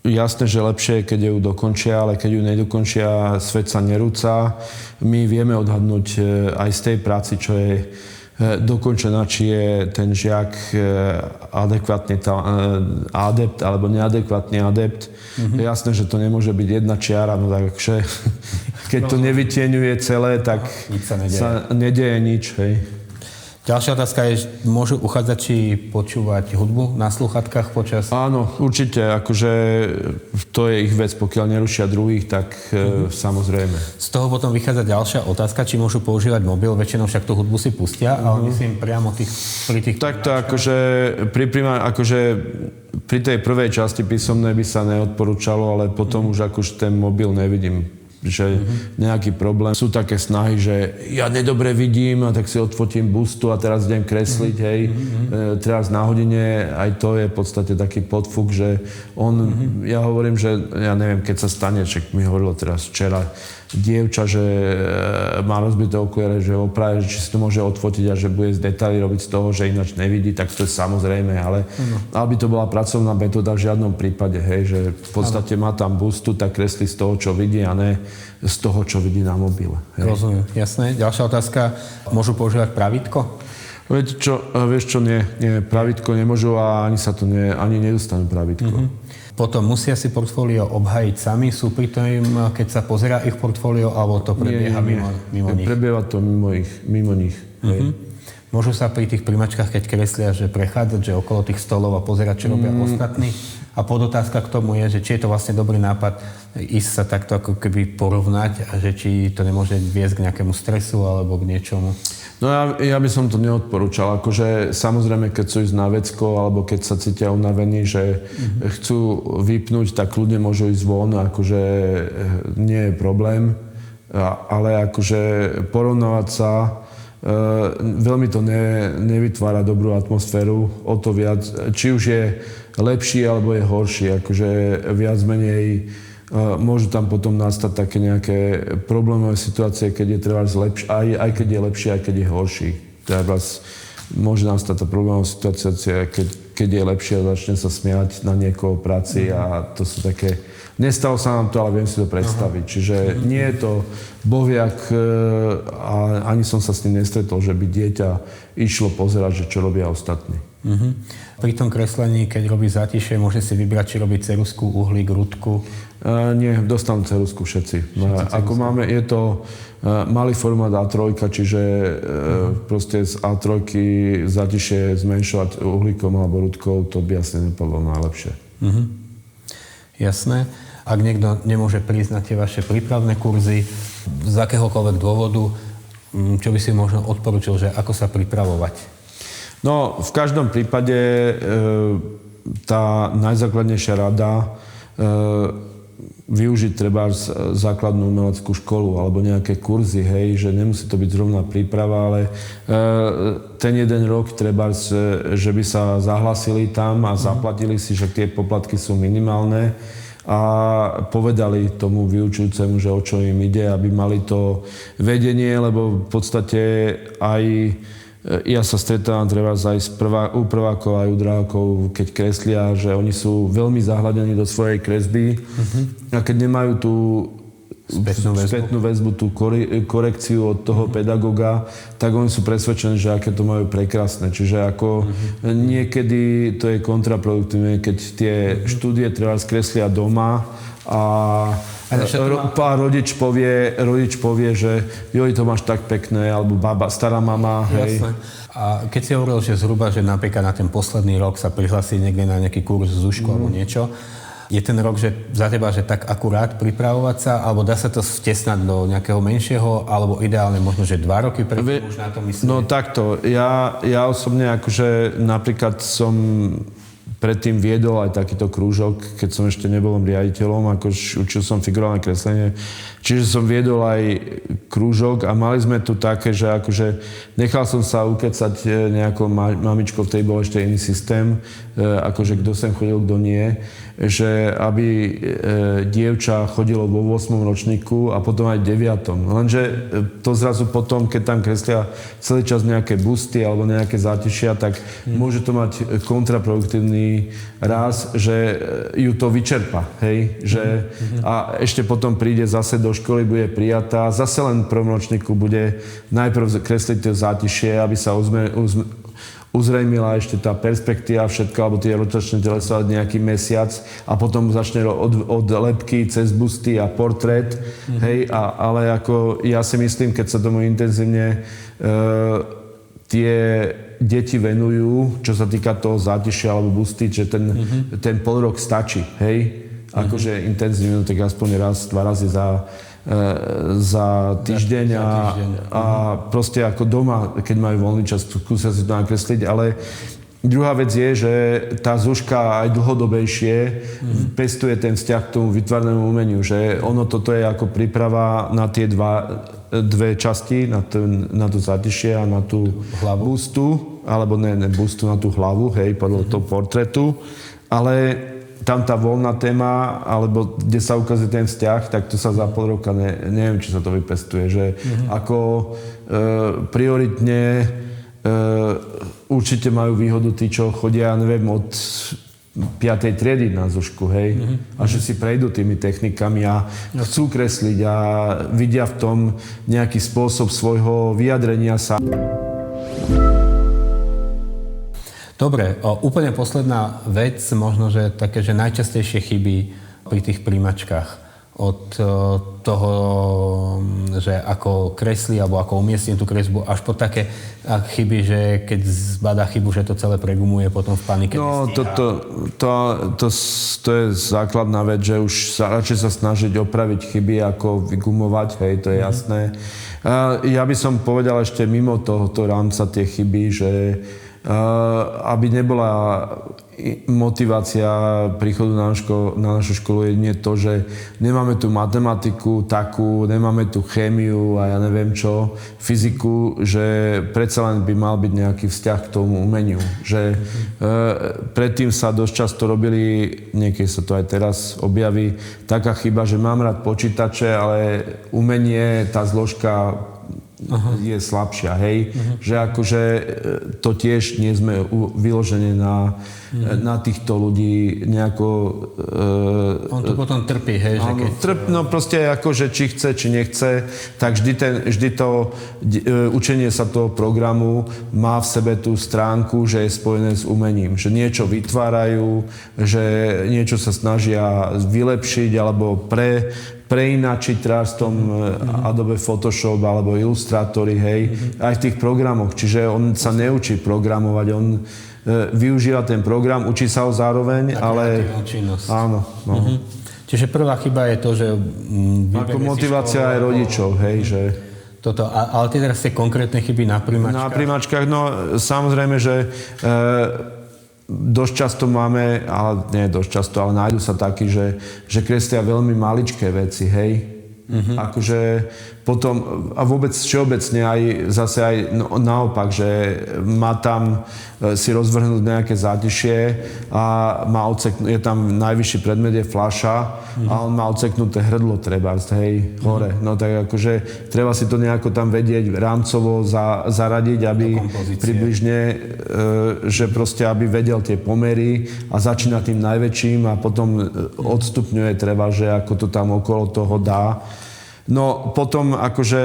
jasné, že lepšie je, keď ju dokončia, ale keď ju nedokončia, svet sa nerúca. My vieme odhadnúť aj z tej práci, čo je dokončená, či je ten žiak adekvátny adept alebo neadekvátny adept. Jasné, že to nemôže byť jedna čiara, no takže keď to nevytieňuje celé, tak sa nedeje nič. Hej. Ďalšia otázka je, môžu uchádzači počúvať hudbu na slúchadkách počas? Áno, určite, akože to je ich vec, pokiaľ nerušia druhých, tak samozrejme. Z toho potom vychádza ďalšia otázka, či môžu používať mobil, väčšinou však tú hudbu si pustia, ale myslím priamo pri tých... Takto akože pri tej prvej časti písomnej by sa neodporúčalo, ale potom už akože ten mobil nevidím, že nejaký problém. Sú také snahy, že ja nedobre vidím a tak si odfotím bustu a teraz idem kresliť, hej. Teraz na hodine, aj to je v podstate taký podfuk, že ja hovorím, že ja neviem, keď sa stane, však mi hovorilo teraz včera dievča, že má rozbité okuliare, že opraje, či si to môže odfotiť a že bude z detaily robiť z toho, že ináč nevidí, tak to je samozrejme, ale aby to bola pracovná metóda v žiadnom prípade, hej, že v podstate má tam bustu, tak kreslí z toho, čo vidí a ne z toho, čo vidí na mobile. Hej. Rozumiem, jasné. Ďalšia otázka, môžu používať pravítko? Vieš čo, nie, pravítko nemôžu a ani nedostanú pravítko. Potom musia si portfólio obhájiť sami, sú pri tom, keď sa pozerá ich portfólio, alebo to prebieha mimo nich? Prebieha to mimo nich. Môžu sa pri tých primačkách, keď kreslia, že prechádzať, že okolo tých stolov a pozerať, čo robia ostatní? A podotázka k tomu je, že či je to vlastne dobrý nápad ísť sa takto ako keby porovnať a že či to nemôže viesť k nejakému stresu alebo k niečomu? No ja by som to neodporúčal. Akože samozrejme, keď sú ísť na vecko alebo keď sa cítia unavení, že chcú vypnúť, tak ľudia môžu ísť von, akože nie je problém. Ale akože porovnávať sa, veľmi to nevytvára dobrú atmosféru, o to viac, či už je lepší alebo je horší, akože viac menej môžu tam potom nastať také nejaké problémové situácie, keď je treba aj keď je lepší, aj keď je horší. Treba môže nastať tá problémová situácia, keď je lepší a začne sa smiať na niekoho práci a to sú také... Nestalo sa nám to, ale viem si to predstaviť. Čiže nie je to bohviak a ani som sa s tým nestretol, že by dieťa išlo pozerať, že čo robia ostatní. Pri tom kreslení, keď robí zátišie, môže si vybrať, či robí ceruzku, uhlík, rúdku? Nie, dostanú ceruzku všetci. Ako máme, je to malý formát A3, čiže proste z A3 zátišie zmenšovať uhlíkom alebo rúdkou, to by asi nepadlo najlepšie. Jasné. Ak niekto nemôže prísť na tie vaše prípravné kurzy z akéhokoľvek dôvodu, čo by si možno odporúčil, že ako sa pripravovať? No, v každom prípade tá najzákladnejšia rada využiť treba základnú umeleckú školu alebo nejaké kurzy, hej, že nemusí to byť zrovna príprava, ale ten jeden rok treba, že by sa zahlasili tam a zaplatili si, že tie poplatky sú minimálne a povedali tomu vyučujúcemu, že o čo im ide, aby mali to vedenie, lebo v podstate aj ja sa stretávam treba aj u prvákov aj u druhákov, keď kreslia, že oni sú veľmi zahľadení do svojej kresby a keď nemajú tú spätnú väzbu, tú korekciu od toho pedagóga, tak oni sú presvedčení, že aké to majú prekrásne. Čiže ako niekedy to je kontraproduktívne, keď tie štúdie treba skreslia doma a rodič povie, že joj, to máš tak pekné, alebo baba, stará mama, hej. Jasne. A keď si hovoril, že zhruba, že napríklad na ten posledný rok sa prihlasí niekde na nejaký kurz ZUŠku alebo niečo, je ten rok, že za teba, že tak akurát pripravovať sa, alebo dá sa to vtesnať do nejakého menšieho, alebo ideálne možno, že 2 roky predtým už na to myslieť? No takto, ja osobne akože napríklad som predtým viedol aj takýto krúžok, keď som ešte nebol riaditeľom, učil som figurálne kreslenie. Čiže som viedol aj krúžok a mali sme tu také, že akože nechal som sa ukecať nejakou mamičkou, v tej bol ešte iný systém, akože kto sem chodil, kto nie. že aby dievča chodilo vo 8. ročníku a potom aj 9. Lenže to zrazu potom, keď tam kreslia celý čas nejaké busty alebo nejaké zátišia, tak môže to mať kontraproduktívny ráz, že ju to vyčerpa, hej? Že, a ešte potom príde zase do školy, bude prijatá, zase len v prvom ročníku bude najprv kresliť tie zátišie, aby sa uzrejmila ešte tá perspektíva všetko, alebo tie rotačné telesa nejaký mesiac a potom začne od lebky cez busty a portrét, hej, ale ako ja si myslím, keď sa tomu intenzívne tie deti venujú, čo sa týka toho zátišia alebo busty, že ten pol rok stačí, hej, akože intenzívne, tak aspoň raz, 2 razy za týždeň a proste ako doma, keď majú voľný čas, skúsia si to nakresliť, ale druhá vec je, že tá Zuzka aj dlhodobejšie pestuje ten vzťah k tomu výtvarnému umeniu, že ono toto je ako príprava na tie dve časti, na to zátišie a na tú bustu, alebo ne bustu, na tú hlavu, hej, podľa toho portrétu, ale tam tá voľná téma, alebo kde sa ukazuje ten vzťah, tak to sa za pol roka neviem, či sa to vypestuje, že ako prioritne určite majú výhodu tí, čo chodia, neviem, od 5. triedy na Zušku, hej, a že si prejdú tými technikami a chcú kresliť a vidia v tom nejaký spôsob svojho vyjadrenia sa. Dobre, úplne posledná vec, možno, že také, že najčastejšie chyby pri tých príjmačkách. Od toho, že ako kreslí, alebo ako umiestni tú kresbu, až po také chyby, že keď zbadá chybu, že to celé pregumuje potom v panike. No, to je základná vec, že už radšej sa snažiť opraviť chyby, ako vygumovať, hej, to je jasné. Ja by som povedal ešte mimo tohoto rámca tie chyby, že aby nebola motivácia príchodu na našu školu jedine to, že nemáme tu matematiku takú, nemáme tu chémiu a ja neviem čo, fyziku, že predsa len by mal byť nejaký vzťah k tomu umeniu. Že predtým sa dosť často robili, niekedy sa to aj teraz objaví, taká chyba, že mám rád počítače, ale umenie, tá zložka je slabšia, hej. Že akože to tiež nie sme vyložené na týchto ľudí nejako... On to potom trpí, hej? Že keď... No proste akože či chce, či nechce, tak vždy to učenie sa toho programu má v sebe tú stránku, že je spojené s umením. Že niečo vytvárajú, že niečo sa snažia vylepšiť alebo preinačiť teraz v tom Adobe Photoshop alebo Illustratory, hej, aj v tých programoch. Čiže on sa neučí programovať, on využíva ten program, učí sa ho zároveň, ale... Činnosť. Áno. No. Čiže prvá chyba je to, že... Ako motivácia aj rodičov, hej, že... Toto, ale teraz tie konkrétne chyby na príjmačkách? Na príjmačkách, no samozrejme, že... dosť často máme, ale nie dosť často, ale nájdu sa takí, že kreslia veľmi maličké veci, hej. Akože potom, a vôbec všeobecne aj zase aj naopak, že má tam si rozvrhnúť nejaké zátišie a je tam najvyšší predmet je fľaša a on má odseknuté hrdlo trebárs, hej, hore. No tak akože treba si to nejako tam vedieť rámcovo zaradiť, aby približne, že proste aby vedel tie pomery a začína tým najväčším a potom odstupňuje treba, že ako to tam okolo toho dá. No potom akože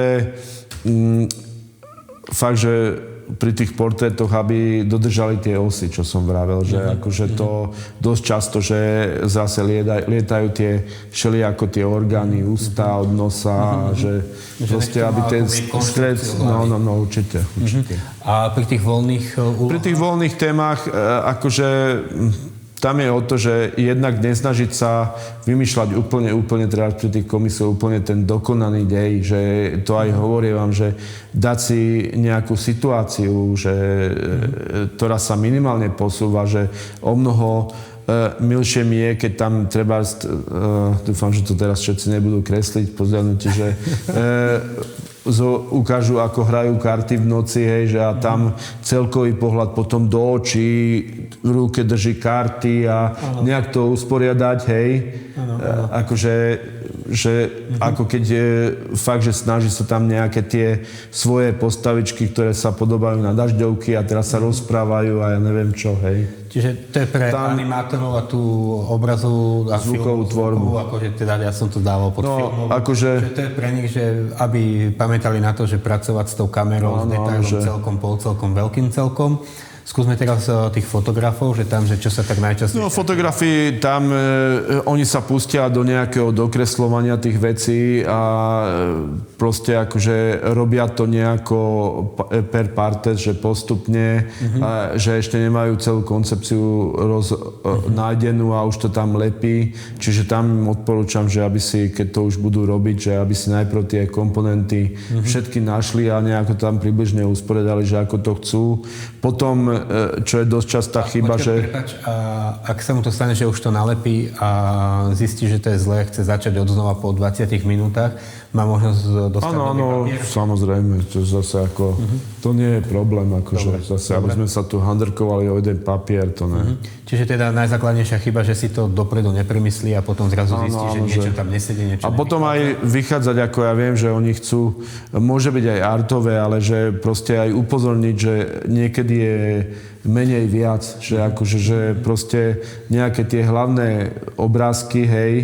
fakt, že pri tých portrétoch, aby dodržali tie osy, čo som vravel, že akože to dosť často, že zase lietajú tie všelijako tie orgány, ústa od nosa, že proste, aby ten stred... No, určite. A pri tých voľných úlohách? Pri tých voľných témach, akože... Tam je o to, že jednak nesnažiť sa vymýšľať úplne teda pri tých komisiách úplne ten dokonaný dej, že to aj hovorím vám, že dať si nejakú situáciu, že, ktorá sa minimálne posúva, že o mnoho milšie mi je, keď tam treba, dúfam, že to teraz všetci nebudú kresliť po zľadnutí, že ukážu, ako hrajú karty v noci, hej, že a tam celkový pohľad potom do očí, v ruke drží karty a nejak to usporiadať, hej. Akože, že ako keď je fakt, že snaží sa tam nejaké tie svoje postavičky, ktoré sa podobajú na dažďovky a teraz sa rozprávajú a ja neviem čo, hej. Čiže to je pre animátorov a tú obrazovú a zvukovú tvorbu. Akože teda ja som to dával pod filmom. Akože... To je pre nich, že aby pamätali na to, že pracovať s tou kamerou, s detailom, celkom, polcelkom, veľkým celkom. Skúsme teraz tých fotografov, že tam, že čo sa tak najčastejšie... No, fotografii, tam oni sa pustia do nejakého dokresľovania tých vecí a proste akože robia to nejako per partes, že postupne, že ešte nemajú celú koncepciu nájdenú a už to tam lepí. Čiže tam im odporúčam, že aby si, keď to už budú robiť, že aby si najprv tie komponenty všetky našli a nejako tam približne usporiadali, že ako to chcú. Potom čo je dosť častá chyba, že... Prepáč, a ak sa mu to stane, že už to nalepí a zistí, že to je zlé, chce začať odznova po 20 minútach, má možnosť dostať Áno, samozrejme, to zase ako... To nie je problém, akože zase, aby sme sa tu handrkovali o jeden papier, to ne. Čiže teda najzákladnejšia chyba, že si to dopredu nepremyslí a potom zrazu zistí, že niečo tam nesedí, niečo a potom aj vychádzať, ako ja viem, že oni chcú, môže byť aj artové, ale že proste aj upozorniť, že niekedy je menej viac, že akože, že proste nejaké tie hlavné obrázky, hej,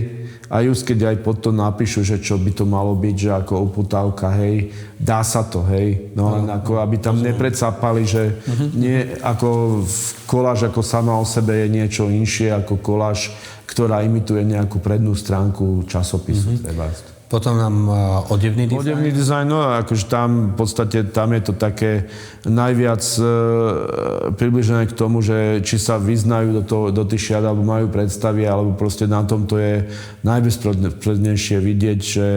a just keď aj pod to napíšu, že čo by to malo byť, že ako uputávka, hej, dá sa to, hej, no len ako, aby tam neprecapali, že nie, ako koláž ako sama o sebe je niečo inšie ako koláž, ktorá imituje nejakú prednú stránku časopisu, treba. Potom nám odevný dizajn. Odevný dizajn, no akože tam v podstate, tam je to také najviac približené k tomu, že či sa vyznajú do tých šiat, alebo majú predstavy, alebo proste na tom to je najbezprednejšie vidieť, že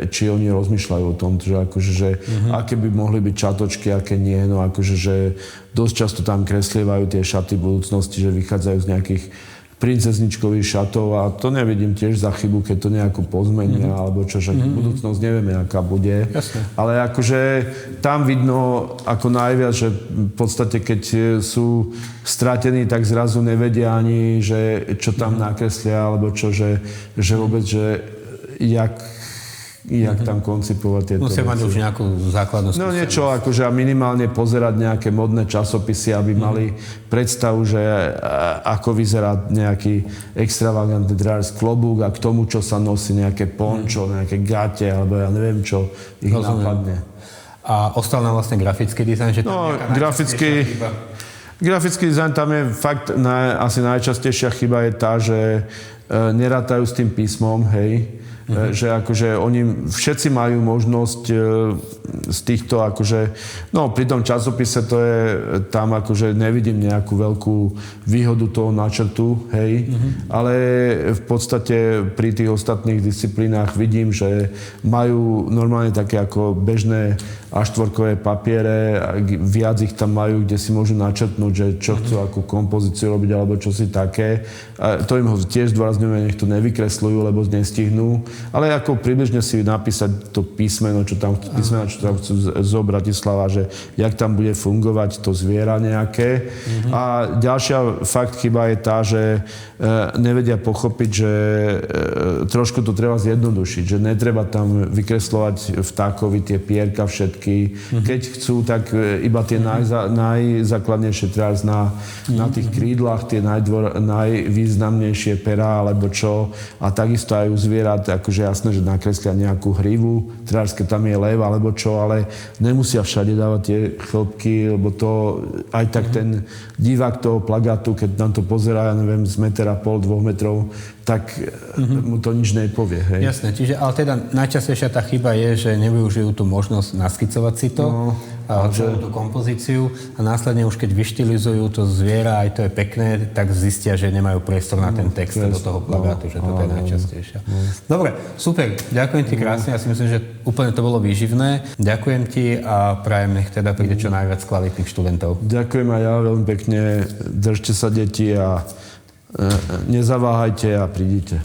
či oni rozmýšľajú o tom, že akože, že aké by mohli byť čatočky, aké nie, no akože, že dosť často tam kreslievajú tie šaty v budúcnosti, že vychádzajú z nejakých princezničkových šatov a to nevidím tiež za chybu, keď to nejako pozmenia, alebo čo, že budúcnosť nevieme, aká bude. Jasne. Ale akože tam vidno ako najviac, že v podstate keď sú stratení, tak zrazu nevedia ani, že čo tam nakreslia, alebo čo, že vôbec, že jak tam koncipovať tieto Musia mať už nejakú základnú skúsenosť. No niečo, akože minimálne pozerať nejaké modné časopisy, aby mali predstavu, že ako vyzerá nejaký extravagantný dráž klobúk a k tomu, čo sa nosí nejaké pončo, nejaké gate, alebo ja neviem čo ich napadne. A ostal nám vlastne grafický dizajn, že tam grafický dizajn, tam je fakt asi najčastejšia chyba je tá, že nerátajú s tým písmom, hej. Že akože oni všetci majú možnosť z týchto akože, no pri tom časopise to je, tam akože nevidím nejakú veľkú výhodu toho načrtu, hej, ale v podstate pri tých ostatných disciplínach vidím, že majú normálne také ako bežné A4-kové papiere, viac ich tam majú, kde si môžu načrtnúť, že čo chcú, akú kompozíciu robiť, alebo čo si také. A to im ho tiež zdôrazňujem, nech to nevykresľujú, lebo nestihnú. Ale ako približne si napísať to písmeno, čo tam chcú zo Bratislava, že jak tam bude fungovať to zviera nejaké. A ďalšia fakt chyba je tá, že nevedia pochopiť, že trošku to treba zjednodušiť, že netreba tam vykresľovať vtákovi tie pierka všetky. Keď chcú, tak iba tie najzákladnejšie treba na tých krídlach, tie najvýznamnejšie perá, alebo čo. A takisto aj u zvierat, akože jasné, že nakreslia nejakú hrivu, treba, keď tam je lev, alebo čo, ale nemusia všade dávať tie chlopky, lebo to aj tak ten divák toho plagátu, keď nám to pozerá, ja neviem, z 1,5 2 metrov, tak mu to nič nepovie. Hej. Jasné, čiže ale teda najčastejšia tá chyba je, že nevyužijú tú možnosť naskicovať si to, celú tú kompozíciu a následne už keď vyštilizujú to zviera, aj to je pekné, tak zistia, že nemajú priestor na ten text do toho plagátu, že toto je najčastejšia. Dobre, super, ďakujem ti krásne, ja si myslím, že úplne to bolo výživné. Ďakujem ti a prajem, nech teda príde čo najviac kvalitných študentov. Ďakujem aj ja veľmi pekne, držte sa deti a nezaváhajte a prídite.